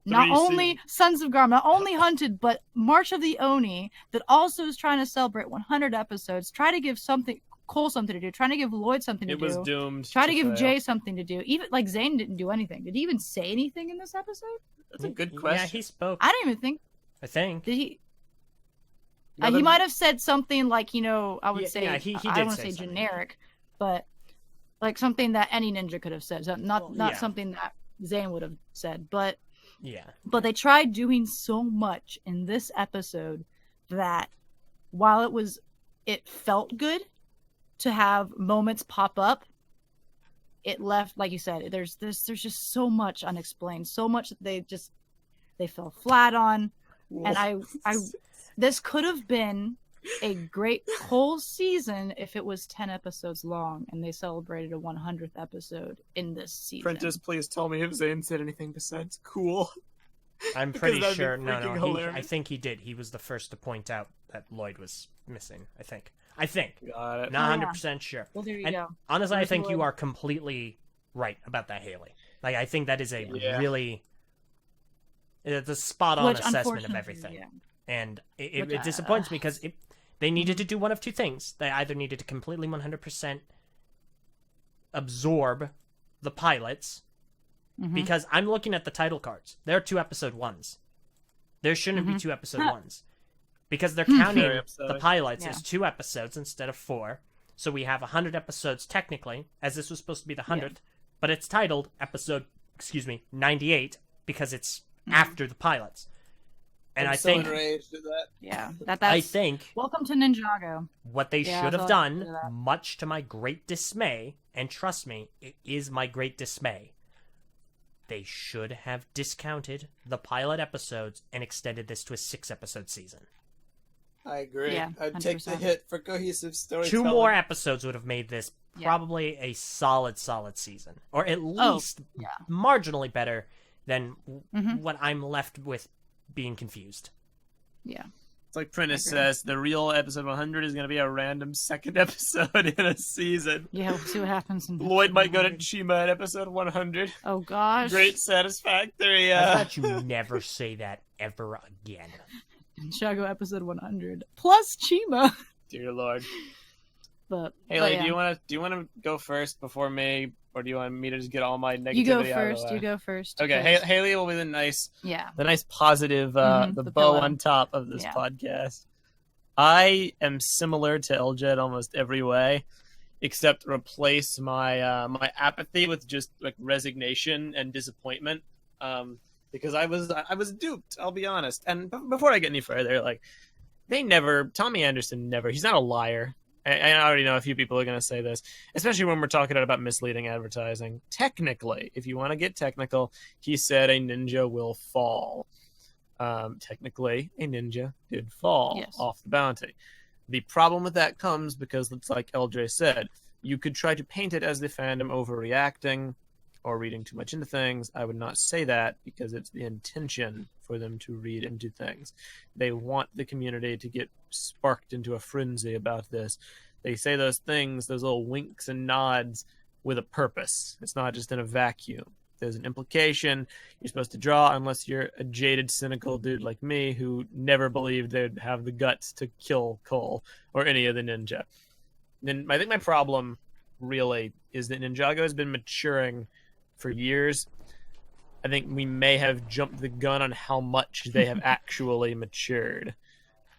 not only Sons of Garm, not only Hunted, but March of the Oni, that also is trying to celebrate 100 episodes, try to give Cole something to do, trying to give Lloyd something to do. It was doomed. Try to give Jay something to do. Even like Zane didn't do anything. Did he even say anything in this episode? That's a good question. Yeah, he spoke. I don't even think. I think. Did he? He might have said something like, I would say, he I don't want to say something. generic, but like something that any ninja could have said. Not something that Zane would have said, but. Yeah. But they tried doing so much in this episode that while it felt good to have moments pop up, it left, like you said, there's just so much unexplained, so much that they fell flat on. And I this could have been a great whole season if it was 10 episodes long and they celebrated a 100th episode in this season. Prentice, please tell me if Zane said anything besides cool. I'm pretty sure. No. I think he did. He was the first to point out that Lloyd was missing. I think. Got it. Not 100% sure. Well, there you go. Honestly, I think you are completely right about that, Hayley. Like, I think that is a really... It's a spot-on assessment of everything. Yeah. And it disappoints me because they needed to do one of two things. They either needed to completely 100% absorb the pilots, because I'm looking at the title cards. There are 2 episode 1s. There shouldn't be 2 episode 1s. Because they're counting the pilots as 2 episodes instead of 4. So we have 100 episodes technically, as this was supposed to be the 100th, but it's titled episode, 98, because it's after the pilots. And I think, enraged at that. Yeah, I think welcome to Ninjago. What they should have done, much to my great dismay, and trust me, it is my great dismay, they should have discounted the pilot episodes and extended this to a 6-episode season. I agree. Yeah, I'd take the hit for cohesive storytelling. 2 more episodes would have made this probably a solid season, or at least marginally better than what I'm left with being confused. Yeah. It's like Prentice says, the real episode 100 is going to be a random second episode in a season. Yeah, we'll see what happens. Lloyd might go to Chima at episode 100. Oh, gosh. Great satisfactory. I thought you never say that ever again. Ninjago episode 100. Plus Chima. Dear Lord. But Hayley, do you want to go first before me, or do you want me to just get all my negativity You go out of the first. way? You go first. Okay, Hayley will be the nice positive, the bow pillow. on top of this podcast. I am similar to Eljay in almost every way, except replace my my apathy with just like resignation and disappointment. Because I was duped. I'll be honest. And before I get any further, like Tommy Anderson never. He's not a liar. I already know a few people are going to say this, especially when we're talking about misleading advertising. Technically, if you want to get technical, he said a ninja will fall. Technically, a ninja did fall off the bounty. The problem with that comes because it's like Eljay said, you could try to paint it as the fandom overreacting or reading too much into things. I would not say that because it's the intention for them to read into things. They want the community to get sparked into a frenzy about this. They say those things, those little winks and nods, with a purpose. It's not just in a vacuum. There's an implication you're supposed to draw, unless you're a jaded, cynical dude like me who never believed they'd have the guts to kill Cole or any of the ninja. Then I think my problem really is that Ninjago has been maturing for years. I think we may have jumped the gun on how much they have actually matured.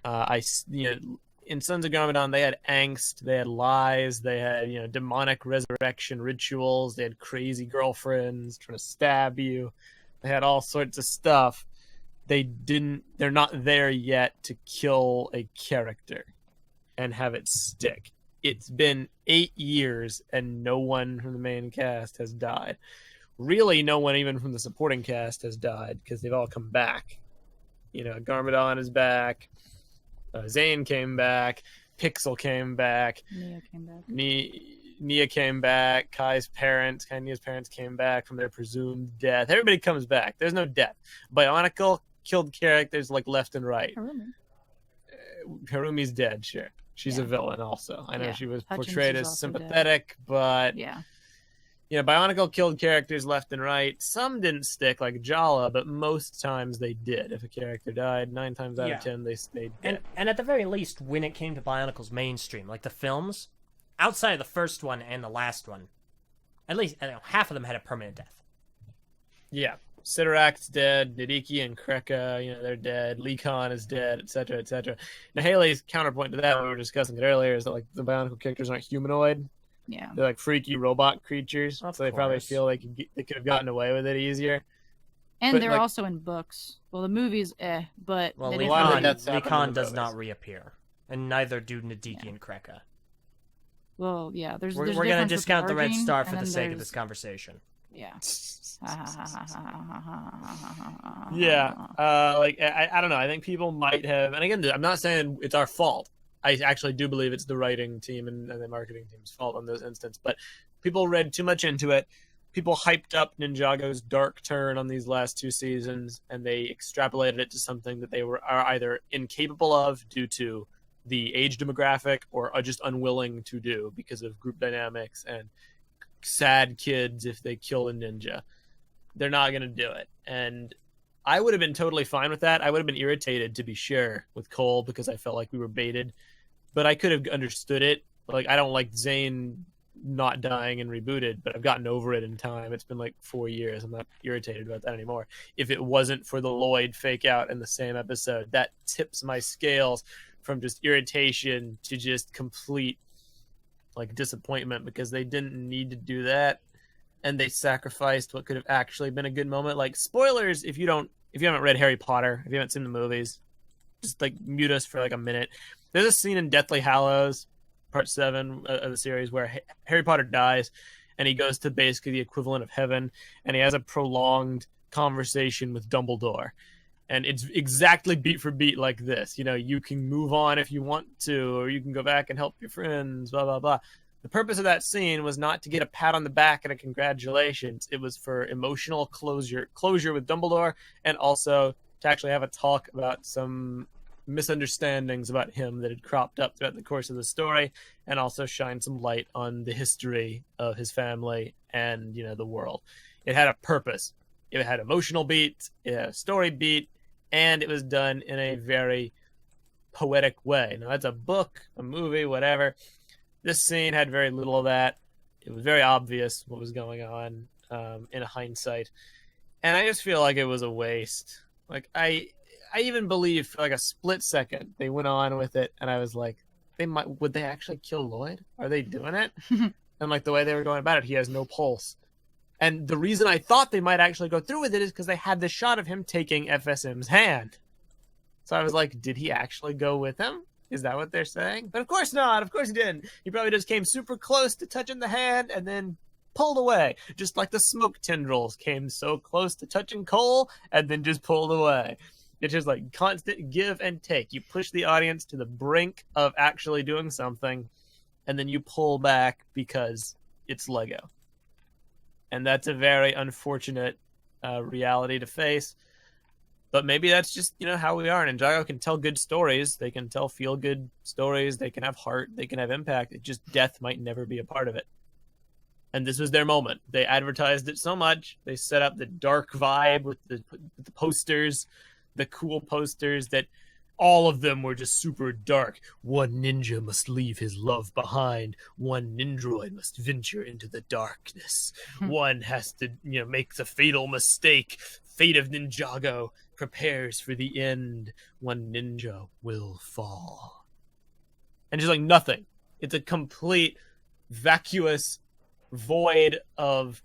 In Sons of Garmadon, they had angst, they had lies, they had demonic resurrection rituals, they had crazy girlfriends trying to stab you, they had all sorts of stuff. They're not there yet to kill a character and have it stick. It's been 8 years and no one from the main cast has died. Really, no one even from the supporting cast has died because they've all come back. Garmadon is back. Zane came back. Pixel came back. Nia came back. Nia came back. Nia's parents came back from their presumed death. Everybody comes back. There's no death. Bionicle killed characters like left and right. Harumi's dead, sure. She's a villain also. I know she was portrayed as sympathetic, but Bionicle killed characters left and right. Some didn't stick, like Jala, but most times they did. If a character died, 9 times out of 10, they stayed dead. And at the very least, when it came to Bionicle's mainstream, like the films, outside of the first one and the last one, at least half of them had a permanent death. Yeah. Sidorak's dead. Nidiki and Kreka, they're dead. Lekon is dead, etc., etc. Now, Hayley's counterpoint to that, when we were discussing it earlier, is that like the Bionicle characters aren't humanoid. Yeah, they're like freaky robot creatures, so they probably feel like they could have gotten away with it easier. And they're also in books. Well, the movies, but Lekon does not reappear, and neither do Nidiki and Kreka. Well, yeah, there's we're going to discount the Red Star for the sake of this conversation. Yeah. Yeah. I don't know. I think people might have, and again, I'm not saying it's our fault. I actually do believe it's the writing team and the marketing team's fault on this instance, but people read too much into it. People hyped up Ninjago's dark turn on these last 2 seasons, and they extrapolated it to something that they are either incapable of due to the age demographic or are just unwilling to do because of group dynamics and sad kids if they kill a ninja. They're not going to do it. And I would have been totally fine with that. I would have been irritated, to be sure, with Cole because I felt like we were baited. But I could have understood it. Like, I don't like Zane not dying and rebooted, but I've gotten over it in time. It's been like 4 years. I'm not irritated about that anymore. If it wasn't for the Lloyd fake out in the same episode, that tips my scales from just irritation to just complete like disappointment because they didn't need to do that. And they sacrificed what could have actually been a good moment. Like, spoilers, if you haven't read Harry Potter, if you haven't seen the movies, just like mute us for like a minute. There's a scene in Deathly Hallows, part 7 of the series, where Harry Potter dies and he goes to basically the equivalent of heaven, and he has a prolonged conversation with Dumbledore. And it's exactly beat for beat like this. You can move on if you want to, or you can go back and help your friends, blah, blah, blah. The purpose of that scene was not to get a pat on the back and a congratulations. It was for emotional closure with Dumbledore, and also to actually have a talk about some misunderstandings about him that had cropped up throughout the course of the story, and also shine some light on the history of his family and the world. It had a purpose. It had emotional beats, it had a story beat, and it was done in a very poetic way. Now, that's a book, a movie, whatever. This scene had very little of that. It was very obvious what was going on in hindsight. And I just feel like it was a waste. Like, I even believe for like a split second they went on with it, and I was like, would they actually kill Lloyd? Are they doing it? And like the way they were going about it, he has no pulse. And the reason I thought they might actually go through with it is because they had the shot of him taking FSM's hand. So I was like, did he actually go with him? Is that what they're saying? But of course not. Of course he didn't. He probably just came super close to touching the hand and then pulled away. Just like the smoke tendrils came so close to touching Cole and then just pulled away. It's just like constant give and take. You push the audience to the brink of actually doing something, and then you pull back because it's Lego. And that's a very unfortunate reality to face. But maybe that's just, how we are. Ninjago can tell good stories. They can tell feel-good stories. They can have heart. They can have impact. It just, death might never be a part of it. And this was their moment. They advertised it so much. They set up the dark vibe with the posters, the cool posters that all of them were just super dark. One ninja must leave his love behind. One nindroid must venture into the darkness. One has to, make the fatal mistake. Fate of Ninjago prepares for the end. One ninja will fall. And just like nothing. It's a complete vacuous void of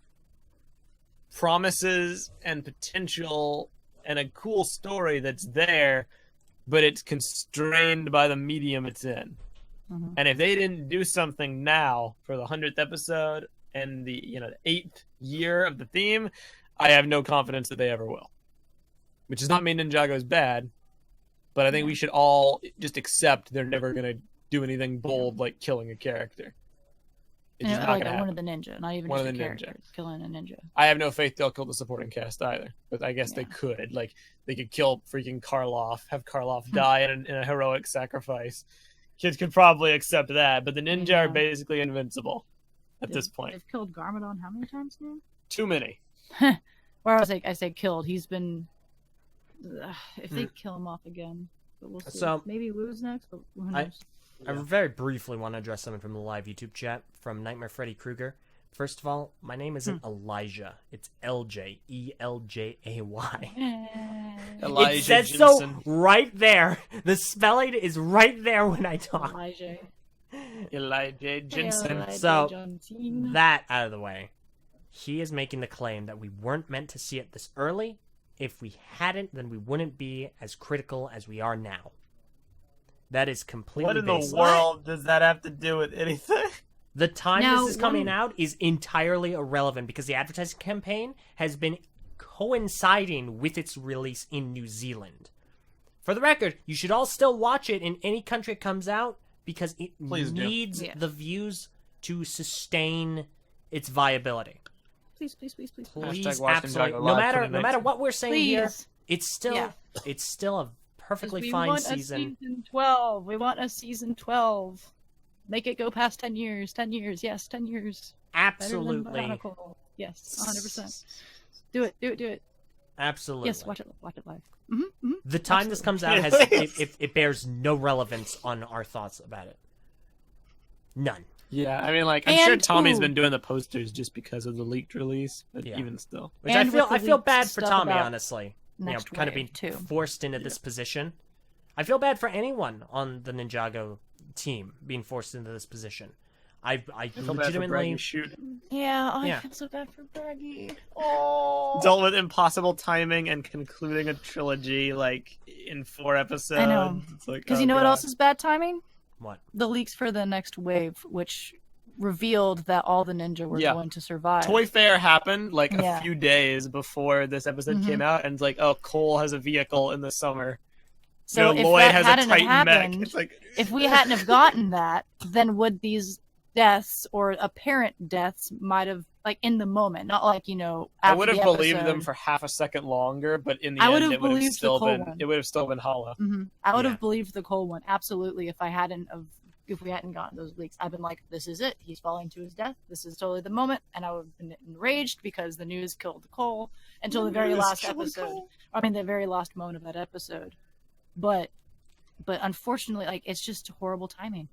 promises and potential and a cool story that's there, but it's constrained by the medium it's in. Mhm. And if they didn't do something now for the 100th episode and the 8th year of the theme, I have no confidence that they ever will. Which does not mean Ninjago is bad, but I think we should all just accept they're never going to do anything bold like killing a character. It's just not like going to one happen. of the ninja, not even One just of a the character. ninja. It's killing a ninja. I have no faith they'll kill the supporting cast either, but I guess they could. Like, they could kill freaking Karloff, have Karloff die in a heroic sacrifice. Kids could probably accept that, but the ninja are basically invincible at this point. They've killed Garmadon how many times now? Too many. Or I say killed. He's been. If they kill him off again, but we'll see. So- maybe Wu's next, but who knows? I very briefly want to address something from the live YouTube chat from Nightmare Freddy Krueger. First of all, my name isn't Elijah. It's Eljay. Eljay. Elijah It says Jensen. so right there. The spelling is right there when I talk. Elijah Jensen. So, that out of the way. He is making the claim that we weren't meant to see it this early. If we hadn't, then we wouldn't be as critical as we are now. That is completely What in the baseless. world does that have to do with anything? The time Now, this is coming out is entirely irrelevant because the advertising campaign has been coinciding with its release in New Zealand. For the record, you should all still watch it in any country it comes out because it Please do. needs the views to sustain its viability. Please. Please, Hashtag watch absolutely. Ninjago No Live matter 2019. what we're saying here, Please. it's still a perfectly fine season. Season 12. We want a season 12. Make it go past 10 years. 10 years. Yes, 10 years. Absolutely, Better than Bionicle. Yes, 100%. Do it. absolutely. Yes, watch it live. The time this comes out has it bears no relevance on our thoughts about it. None. Yeah, I mean, like, I'm sure And- Tommy's been doing the posters just because of the leaked release, but Yeah. even still. Which And I with feel the bad leaked for stuff Tommy, about honestly. next Kind of wave, being too. forced into this position. I feel bad for anyone on the Ninjago team being forced into this position. I Feel bad for legitimately Braggy shoot. Yeah, I Yeah. feel so bad for Braggy. Oh. Dealt with impossible timing and concluding a trilogy like in 4 episodes. I know. It's like, Because oh, you know what God. else is bad timing? what? The leaks for the next wave, which revealed that all the ninja were Yeah. going to survive. Toy Fair happened like a Yeah. few days before this episode came out, and it's like, oh, Cole has a vehicle in the summer. So if Lloyd that has a hadn't have Titan mech. happened, It's like, if we hadn't have gotten that, then would these deaths or apparent deaths might have, like, in the moment, not like, after I would have the believed episode. them for half a second longer, but in the I end, would have it would have believed the still Cole been one. it would have still been hollow. I would Yeah. have believed the Cole one, absolutely, if we hadn't gotten those leaks. I've been like, this is it. He's falling to his death. This is totally the moment. And I would have been enraged because the news killed Cole until the very last episode. I mean, the very last moment of that episode. But unfortunately, like, it's just horrible timing.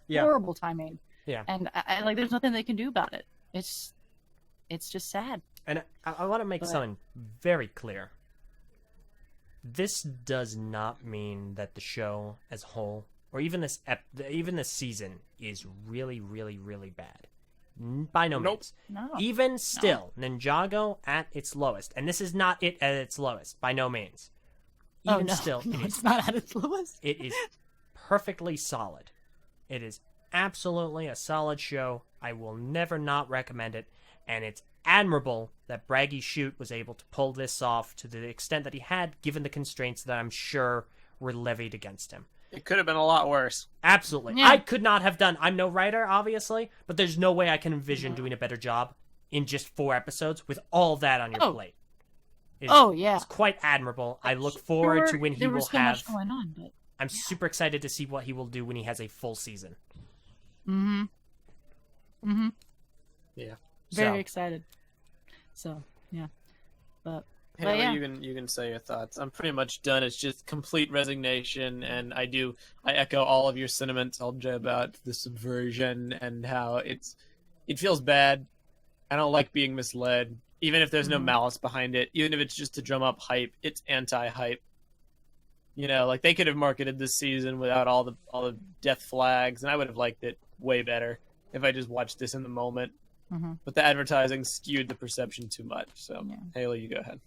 Yeah. Horrible timing. Yeah. And I like, there's nothing they can do about it. It's just sad. And I want to make But- something very clear. This does not mean that the show as a whole, or even this season, is really, really, really bad. By no Nope. means. No. Even still, Ninjago at its lowest, and this is not it at its lowest, by no means. Oh, Even no. still, No, it is it's not at its lowest. It is perfectly solid. It is absolutely a solid show. I will never not recommend it, and it's admirable that Braggy Shoot was able to pull this off to the extent that he had, given the constraints that I'm sure were levied against him. It could have been a lot worse. Absolutely. Yeah. I could not have done. I'm no writer, obviously, but there's no way I can envision doing a better job in just 4 episodes with all that on your Oh. plate. Yeah. It's quite admirable. I look forward to when he there will was so have. much going on, but I'm super excited to see what he will do when he has a full season. yeah, Yeah. very So, excited. So yeah, but Hayley, yeah. you can say your thoughts. I'm pretty much done. It's just complete resignation, and I echo all of your sentiments, Eljay, about the subversion and how it feels bad. I don't like being misled, even if there's no malice behind it. Even if it's just to drum up hype, it's anti-hype. You know, like they could have marketed this season without all the death flags, and I would have liked it way better if I just watched this in the moment. Mm-hmm. But the advertising skewed the perception too much. So, Yeah. Hayley, you go ahead.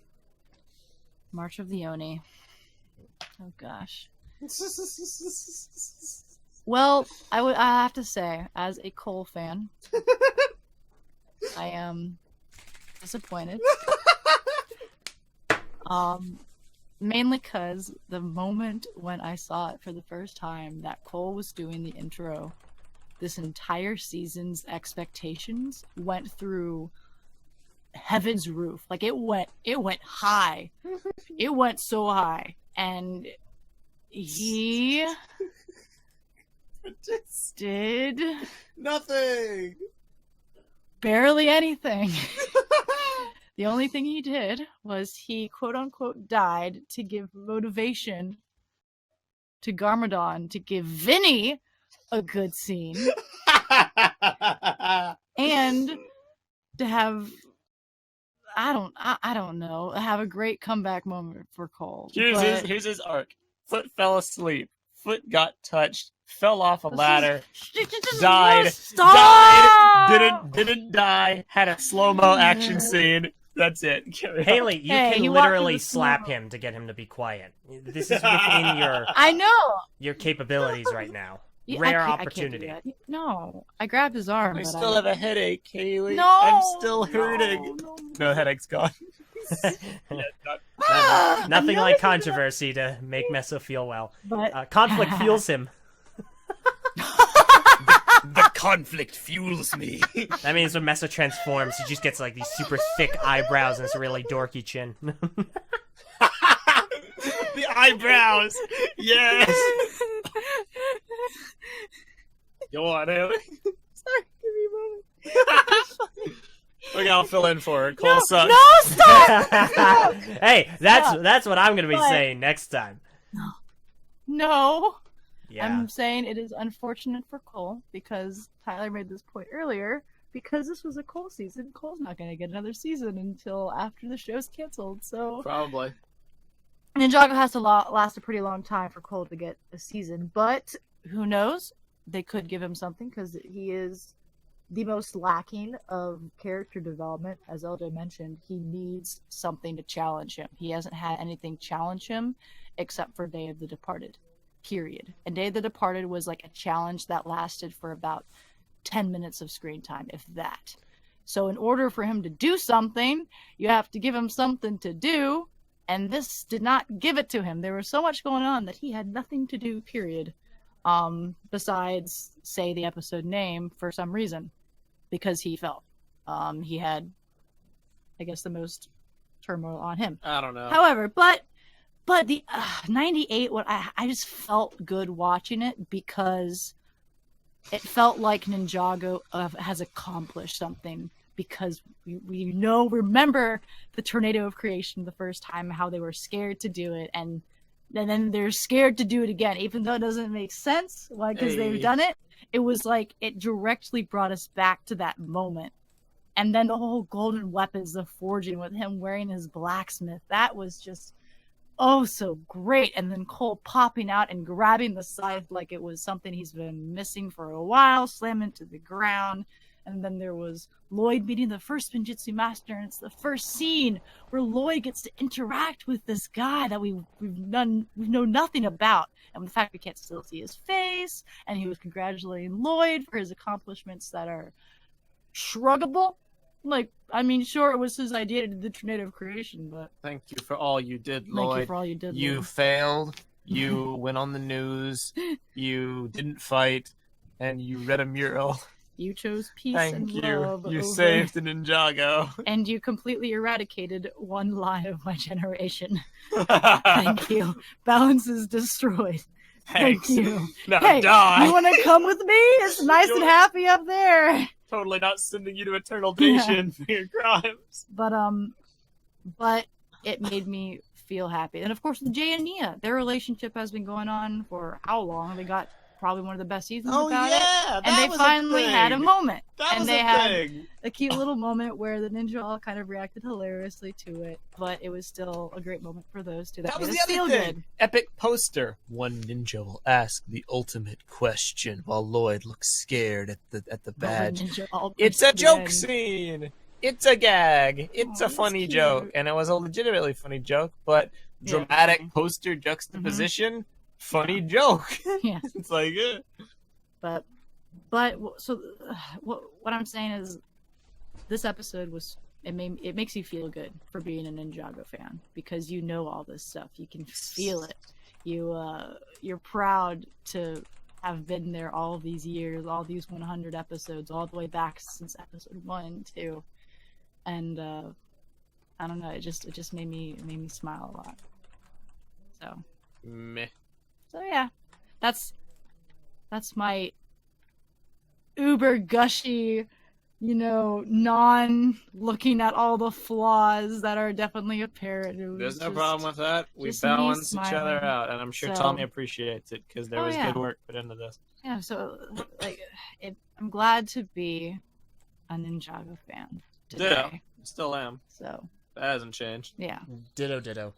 March of the Oni. Oh gosh. Well, I have to say, as a Cole fan, I am disappointed. Mainly because the moment when I saw it for the first time that Cole was doing the intro, this entire season's expectations went through heaven's roof. Like it went high. It went so high. And he did nothing. Barely anything. The only thing he did was he quote unquote died to give motivation to Garmadon to give Vinny a good scene and to have I don't know, have a great comeback moment for Cole. Here's his arc. Foot fell asleep. Foot got touched. Fell off a ladder. Died. Didn't die. Had a slow-mo action scene. That's it. Hayley, you can literally slap him to get him to be quiet. This is within your I know your capabilities right now. Yeah, Rare I can't opportunity. do that. No, I grabbed his arm. I but still have a headache, Hayley. No, I'm still hurting. No, headache's gone. Nothing like controversy to make Meso feel well. But conflict fuels him. The conflict fuels me. That means when Meso transforms, he just gets like these super thick eyebrows and this really dorky chin. The eyebrows. Yes. Go on, Hayley. Sorry, give me a moment. Okay, I'll fill in for it. Cole sucks. No, stop! Hey, that's what I'm gonna be saying next time. No. Yeah. I'm saying it is unfortunate for Cole because Tyler made this point earlier. Because this was a Cole season, Cole's not going to get another season until after the show's canceled. So probably Ninjago has to last a pretty long time for Cole to get a season. But who knows? They could give him something because he is the most lacking of character development. As Eljay mentioned, he needs something to challenge him. He hasn't had anything challenge him except for Day of the Departed. Period. And Day of the Departed was like a challenge that lasted for about 10 minutes of screen time, if that. So in order for him to do something, you have to give him something to do, and this did not give it to him. There was so much going on that he had nothing to do, period. Besides say the episode name for some reason, because he felt he had, I guess, the most turmoil on him. I don't know. However, but the 98, what I just felt good watching it because it felt like Ninjago has accomplished something because we remember the Tornado of Creation the first time, how they were scared to do it, and then they're scared to do it again, even though it doesn't make sense, like, because they've done it. It was like it directly brought us back to that moment. And then the whole golden weapons of forging with him wearing his blacksmith, that was just so great. And then Cole popping out and grabbing the scythe like it was something he's been missing for a while, slamming to the ground. And then there was Lloyd meeting the first Spinjitzu master, and it's the first scene where Lloyd gets to interact with this guy that we know nothing about. And the fact we can't still see his face, and he was congratulating Lloyd for his accomplishments that are shruggable. Like, I mean, sure, it was his idea to do the Tornado of Creation, but... Thank you for all you did, Lloyd. Thank you for all you did, You Lloyd. failed, you went on the news, you didn't fight, and you read a mural. You chose peace Thank and you. love. You over... saved the Ninjago. And you completely eradicated one line of my generation. Thank you. Balance is destroyed. Thanks. Thank you. Now hey, die. you want to come with me? It's nice and happy up there. Totally not sending you to eternal damnation for your crimes. But it made me feel happy. And of course, with Jay and Nia, their relationship has been going on for how long? They got probably one of the best seasons about it. And they finally had a moment. And they had a cute little moment where the ninja all kind of reacted hilariously to it, but it was still a great moment for those two. That was made the us feel other thing. good. Epic poster. One ninja will ask the ultimate question while Lloyd looks scared at the badge. Ninja all It's a pushed joke in. scene. It's a gag. It's a that's funny cute. joke, and it was a legitimately funny joke. But Yeah, dramatic funny. poster juxtaposition, funny joke. Yeah. It's like, But so what I'm saying is, this episode was it makes you feel good for being a Ninjago fan because you know all this stuff. You can feel it. You're proud to have been there all these years, all these 100 episodes, all the way back since episode 1 and 2, and I don't know. It just made me smile a lot. So meh. so yeah, that's my uber gushy, non looking at all the flaws that are definitely apparent. There's no problem with that. We just me balance each other smiling. out, and I'm sure So- Tommy appreciates it because there Oh, was yeah. good work put into this. Yeah, so like I'm glad to be a Ninjago fan today. Ditto. Still am. So That hasn't changed. yeah, Ditto.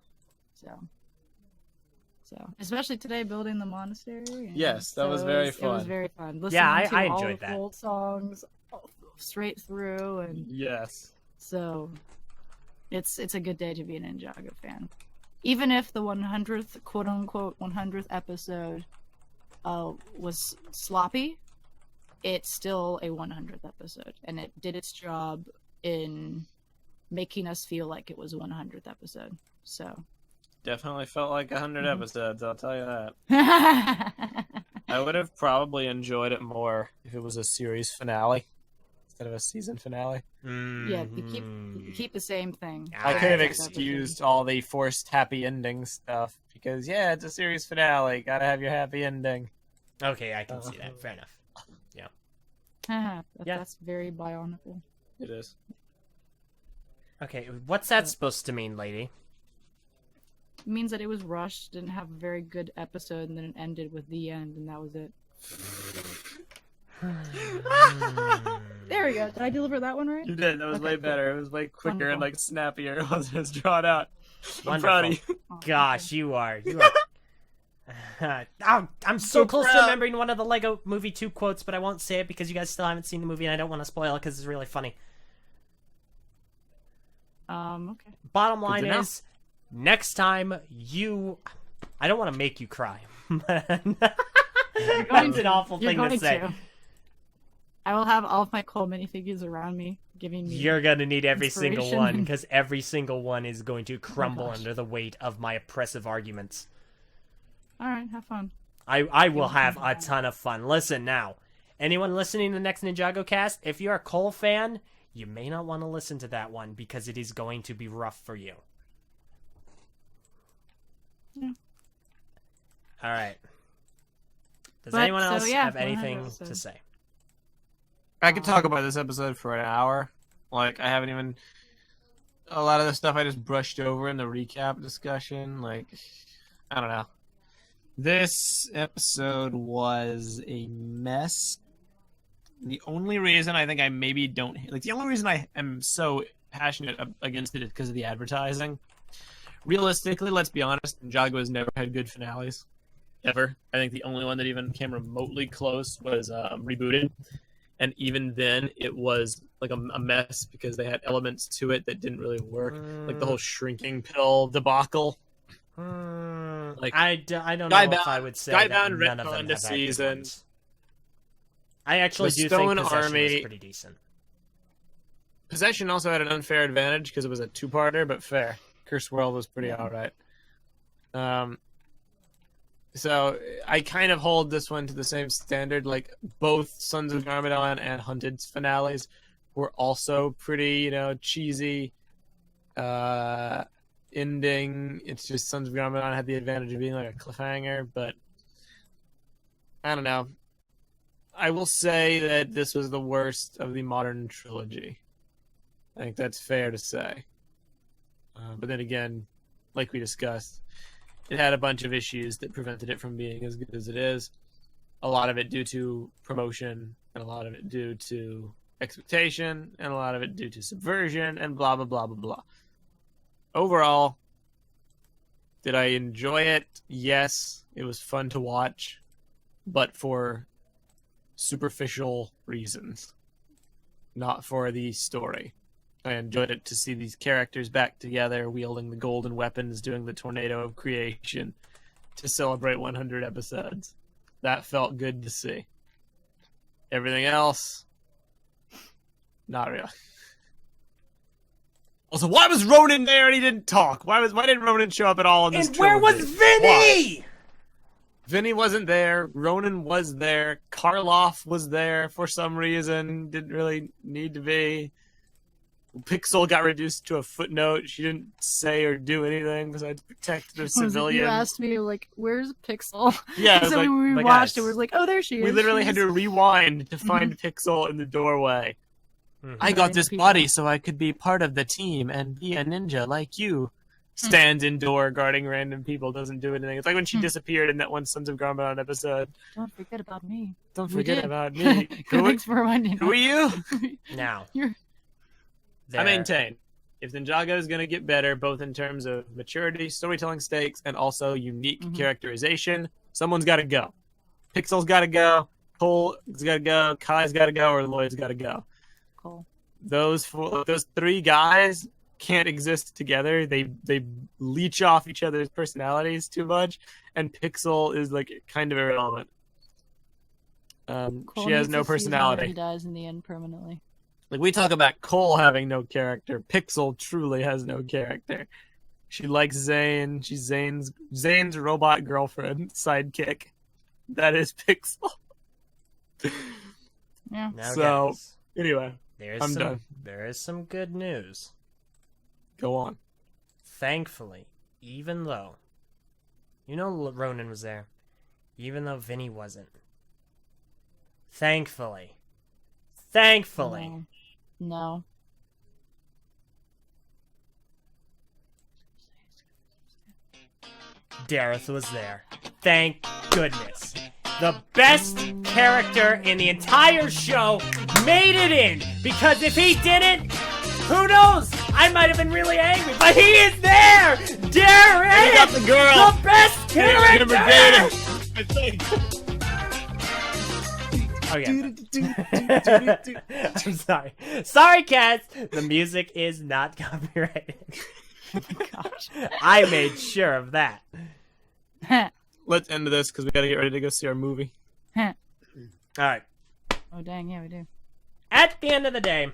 so especially today building the monastery. And Yes, that was very It was fun. very fun. Listening Yeah, to I all enjoyed the that. old songs straight through, and Yes. so it's a good day to be a Ninjago fan. Even if the 100th, quote unquote 100th episode was sloppy, it's still a 100th episode, and it did its job in making us feel like it was a 100th episode. So Definitely felt like 100 Mhm. episodes, I'll tell you that. yeah, I would have probably enjoyed it more if it was a series finale instead of a season finale. you keep the same thing. I could have That's excused all the forced happy ending stuff because, yeah, it's a series finale. Gotta have your happy ending. Okay, I can see that. Fair enough. Yeah. Yeah. That's very bionicle. It is. Okay, what's that supposed to mean, lady? It means that it was rushed, didn't have a very good episode, and then it ended with the end, and that was it. There we go. Did I deliver that one right? You did. That was Okay, way cool. better. It was way quicker and Wonderful. like snappier. It wasn't as drawn out. I'm proud of Wonderful. you. Oh, Gosh, you are. I'm so close to proud. remembering one of the Lego Movie 2 quotes, but I won't say it because you guys still haven't seen the movie, and I don't want to spoil it because it's really funny. Okay. Bottom line to know. is, next time I don't want to make you cry. going That's an awful You're thing going to say. to. I will have all of my Cole minifigures around me, giving me. You're gonna need every single Inspiration. one because every single one is going to crumble gosh. under the weight of my oppressive arguments. All right, have fun. I will have a ton of fun. Listen now, anyone listening to the next Ninjago cast, if you're a Cole fan, you may not want to listen to that one because it is going to be rough for you. Yeah. All right. Does But, anyone so, else yeah, have 100 anything to episodes. say? I could talk about this episode for an hour. Like, I haven't even. A lot of the stuff I just brushed over in the recap discussion. Like, I don't know. This episode was a mess. The only reason I think I maybe don't. Like, the only reason I am so passionate against it is because of the advertising. Realistically, let's be honest, Ninjago has never had good finales. Ever. I think the only one that even came remotely close was Rebooted. And even then, it was like a mess because they had elements to it that didn't really work. Like the whole shrinking pill debacle. Like, I don't know if I would say that Skybound none of retconned them a have had good season. ones. I actually The do Stone think Possession Army- was pretty decent. Possession also had an unfair advantage because it was a two-parter, but fair. Cursed World was pretty alright. So I kind of hold this one to the same standard. Like, both Sons of Garmadon and Hunted's finales were also pretty, cheesy ending. It's just Sons of Garmadon had the advantage of being like a cliffhanger, but I don't know. I will say that this was the worst of the modern trilogy. I think that's fair to say. But then again, like we discussed, it had a bunch of issues that prevented it from being as good as it is. A lot of it due to promotion, and a lot of it due to expectation, and a lot of it due to subversion, and blah, blah, blah, blah, blah. Overall, did I enjoy it? Yes, it was fun to watch, but for superficial reasons, not for the story. I enjoyed it to see these characters back together, wielding the golden weapons, doing the tornado of creation to celebrate 100 episodes. That felt good to see. Everything else, not really. Also, why was Ronan there and he didn't talk? Why didn't Ronan show up at all in this And where trilogy? was Vinny? Why? Vinny wasn't there. Ronan was there. Karloff was there for some reason. Didn't really need to be. Pixel got reduced to a footnote. She didn't say or do anything besides protect the civilians. You asked me, like, where's Pixel? Yeah, So like, when we like, watched guys, it, we were like, oh, there she is. we literally She's- had to rewind to find Pixel in the doorway. I got this body so I could be part of the team and be a ninja like you. Stands indoor guarding random people, doesn't do anything. It's like when she disappeared in that one Sons of Garmadon episode. Don't forget about me. Don't We forget did. about me. Thanks for reminding Who are you? Now, You're- there- I maintain, if Ninjago is going to get better, both in terms of maturity, storytelling stakes, and also unique characterization, someone's got to go. Pixel's got to go, Cole's got to go, Kai's got to go, or Lloyd's got to go. Cool. Those three guys can't exist together. They leech off each other's personalities too much, and Pixel is like kind of irrelevant. Cole She has needs no to see his mother. personality. He dies in the end permanently. Like, we talk about Cole having no character. Pixel truly has no character. She likes Zane. She's Zane's robot girlfriend, sidekick. That is Pixel. Yeah. now So- guys, Anyway, there's I'm some, done. There is some good news. go on. Thankfully, even though, Ronan was there, even though Vinny wasn't. Thankfully, No. Dareth was there. Thank goodness. The best character in the entire show made it in, because if he didn't, who knows? I might have been really angry, but he is there! Dareth! He got the girl! The best character! I think. Okay. I'm sorry. Sorry, cats! The music is not copyrighted. Gosh. I made sure of that. Let's end this because we got to get ready to go see our movie. Alright. Oh, dang. Yeah, we do. At the end of the day,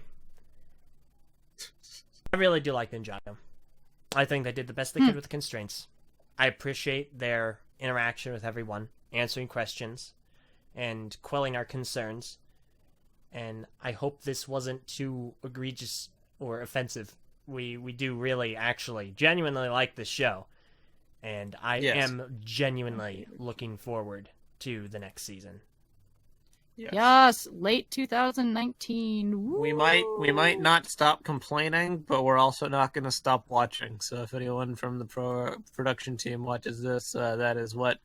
I really do like Ninjago. I think they did the best they could with the constraints. I appreciate their interaction with everyone, answering questions, and quelling our concerns. And I hope this wasn't too egregious or offensive. We do really, actually, genuinely like this show. And I Yes. am genuinely looking forward to the next season. Yes, late 2019. Woo! We might not stop complaining, but we're also not going to stop watching. So if anyone from the production team watches this, that is what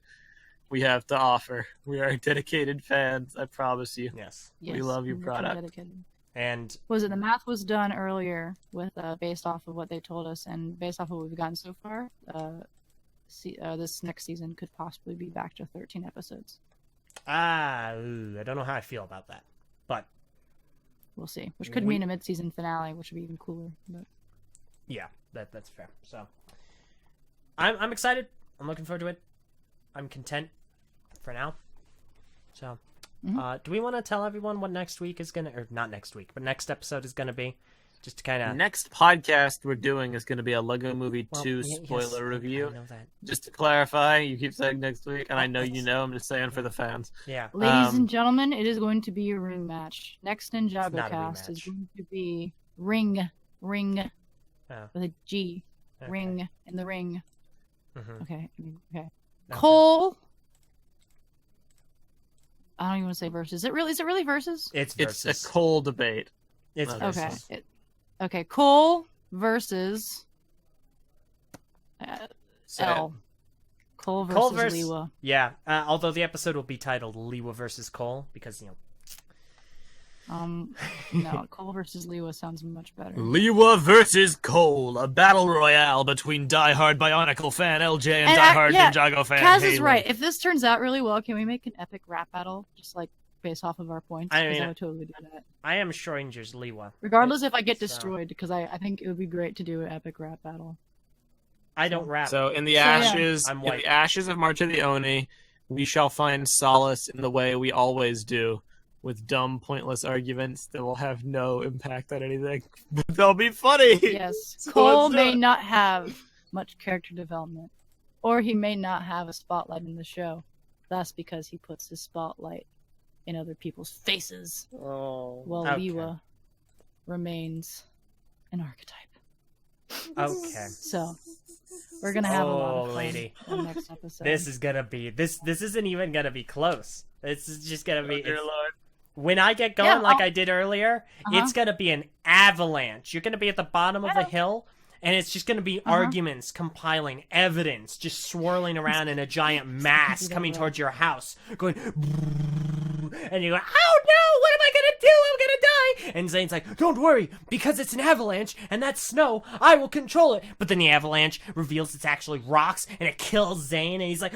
we have to offer. We are dedicated fans, I promise you. Yes. we love your we're product. dedicated. And Was it the math was done earlier with based off of what they told us and based off of what we've gotten so far? This next season could possibly be back to 13 episodes. I don't know how I feel about that. But We'll see. Which could mean a mid-season finale, which would be even cooler. But yeah, that's fair. So I'm excited. I'm looking forward to it. I'm content for now. So do we want to tell everyone what next week is gonna, or not next week, but next episode is gonna be? Just to kind of Next podcast we're doing is going to be a Lego Movie 2 yes, spoiler review. I know that. Just to clarify, you keep saying next week, and I know you know. I'm just saying for the fans. Yeah. ladies and gentlemen, it is going to be a ring match. Next Ninjago not a cast is rematch. going to be ring Oh. with a G. Okay. Ring in the ring. Mhm. Okay. Okay. Okay. Cole. I don't even want to say versus. Is it really versus? It's It's versus. a cold debate. It's Okay. versus. Okay. Cole versus Say it. L. Cole versus Cole versus Liwa. Yeah, although the episode will be titled Liwa versus Cole because No, Cole versus Liwa sounds much better. Liwa versus Cole, a battle royale between diehard Bionicle fan LJ and diehard Ninjago fan Kaz Hayley. is right. If this turns out really well, can we make an epic rap battle? Just like based off of our points? I mean, 'Cause I would totally do that. I am Schrodinger's Liwa. Regardless if I get So- destroyed, because I think it would be great to do an epic rap battle. I don't rap. So in the So, yeah. ashes, I'm in white. the ashes of March of the Oni, we shall find solace in the way we always do, with dumb, pointless arguments that will have no impact on anything, but they'll be funny. Yes, So Cole let's do may it. not have much character development, or he may not have a spotlight in the show. That's because he puts his spotlight in other people's faces. Oh. While Okay. Liwa remains an archetype. Okay. So we're gonna have a lot Oh, of fun lady. in the next episode. This is gonna be this isn't even gonna be close. This is just gonna be Oh, dear it's- Lord. when I get going Yeah, like I did earlier, Uh-huh. it's gonna be an avalanche. You're gonna be at the bottom of the hill, and it's just gonna be arguments, compiling evidence, just swirling around in a giant mass do that coming well. towards your house, going. And you go, oh no, what am I gonna do? I'm gonna die. And Zane's like, don't worry, because it's an avalanche and that's snow, I will control it. But then the avalanche reveals it's actually rocks and it kills Zane and he's like,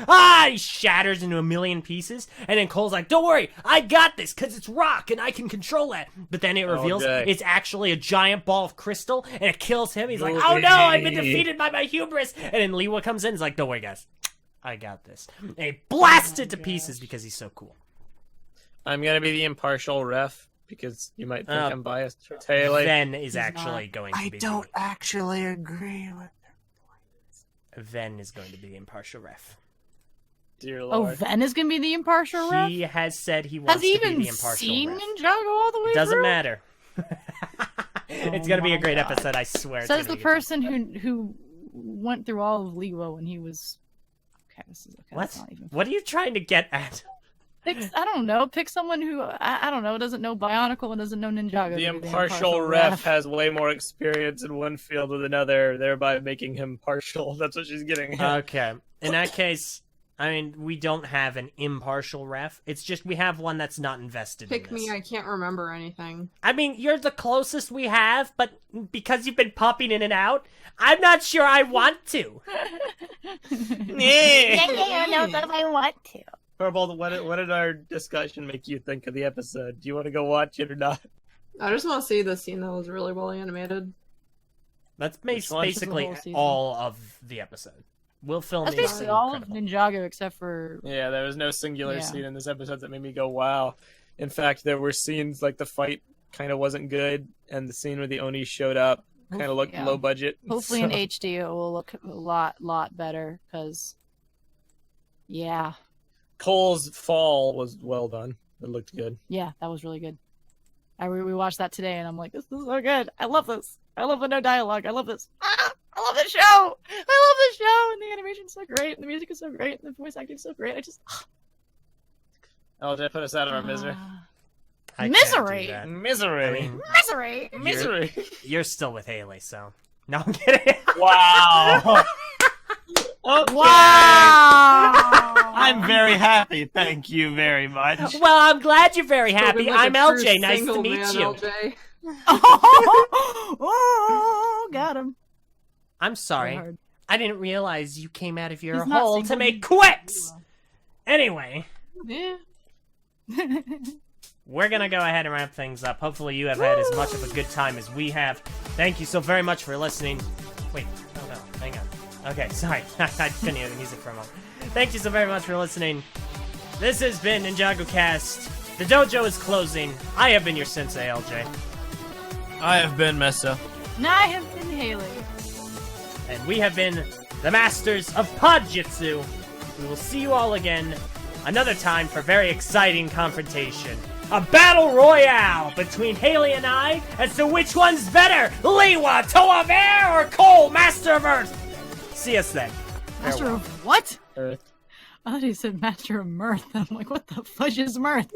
he shatters into a million pieces. And then Cole's like, don't worry, I got this because it's rock and I can control it. But then it reveals day. it's actually a giant ball of crystal and it kills him. He's like, oh no, I've been defeated by my hubris. And then Liwa comes in and is like, don't worry guys, I got this. And he blasts it to pieces because he's so cool. I'm gonna be the impartial ref because you might think Uh, I'm biased. Taylor. Ven is He's actually not. going to be actually agree with. Ven is going to be the impartial ref. Dear Oh, Lord. Ven is gonna be the impartial ref. He has said he wants Has he to be even the impartial seen ref. Ninjago all the way It doesn't through? matter. It's gonna be a my great God. episode, I swear. it's Says gonna the be person who went through all of Liwa when he was. Okay, this is okay. What? That's not even... What are you trying to get at? I don't know. Pick someone who I don't know doesn't know Bionicle and doesn't know Ninjago. The to be impartial ref has way more experience in one field than another, thereby making him partial. That's what she's getting at. Okay. In that case, I mean, we don't have an impartial ref. It's just we have one that's not invested Pick in this. me, I can't remember anything. I mean, you're the closest we have, but because you've been popping in and out, I'm not sure I want to. I don't know if I want to. Purple, what did our discussion make you think of the episode? Do you want to go watch it or not? I just want to see the scene that was really well animated. That's Which one? basically The whole season. all of the episode. We'll film That's these basically all of incredible. Ninjago except for Yeah, there was no singular Yeah. scene in this episode that made me go, wow. In fact, there were scenes like the fight kind of wasn't good, and the scene where the Oni showed up kind of looked Yeah. low budget. hopefully in So- HD it will look a lot better because yeah, Cole's fall was well done. It looked good. that was really good. We watched that today and I'm like, this is so good. I love this. I love the no dialogue. I love this. I love the show. I love the show, and the animation's so great, and the music is so great, and the voice acting's so great. I just Oh, did I put us out of our misery? I can't do Misery. that. Misery. I mean, misery. misery. you're still with Hayley, so no, I'm kidding. Wow. Okay. Wow. I'm very happy. Thank you very much. Well, I'm glad you're very happy. Spoken like I'm a true LJ. Nice to single meet man, you. LJ. Oh, got him. I'm sorry. Hard. I didn't realize you came out of your He's not hole to single, make he's- quicks. Anyway, Yeah. we're gonna go ahead and wrap things up. Hopefully, you have had as much of a good time as we have. Thank you so very much for listening. Wait, oh no, hang on. Okay, sorry, I couldn't hear the music for a moment. Thank you so very much for listening. This has been Ninjago Cast. The dojo is closing. I have been your sensei, LJ. I have been Meso. And I have been Hayley. And we have been the masters of Podjitsu. We will see you all again another time for very exciting confrontation. A battle royale between Hayley and I as to which one's better, Liwa, Toe of Air, or Cole, Master of Earth. See us then. Master Farewell. of what? Earth. I thought he said Master of Mirth. I'm like, what the fudge is Mirth?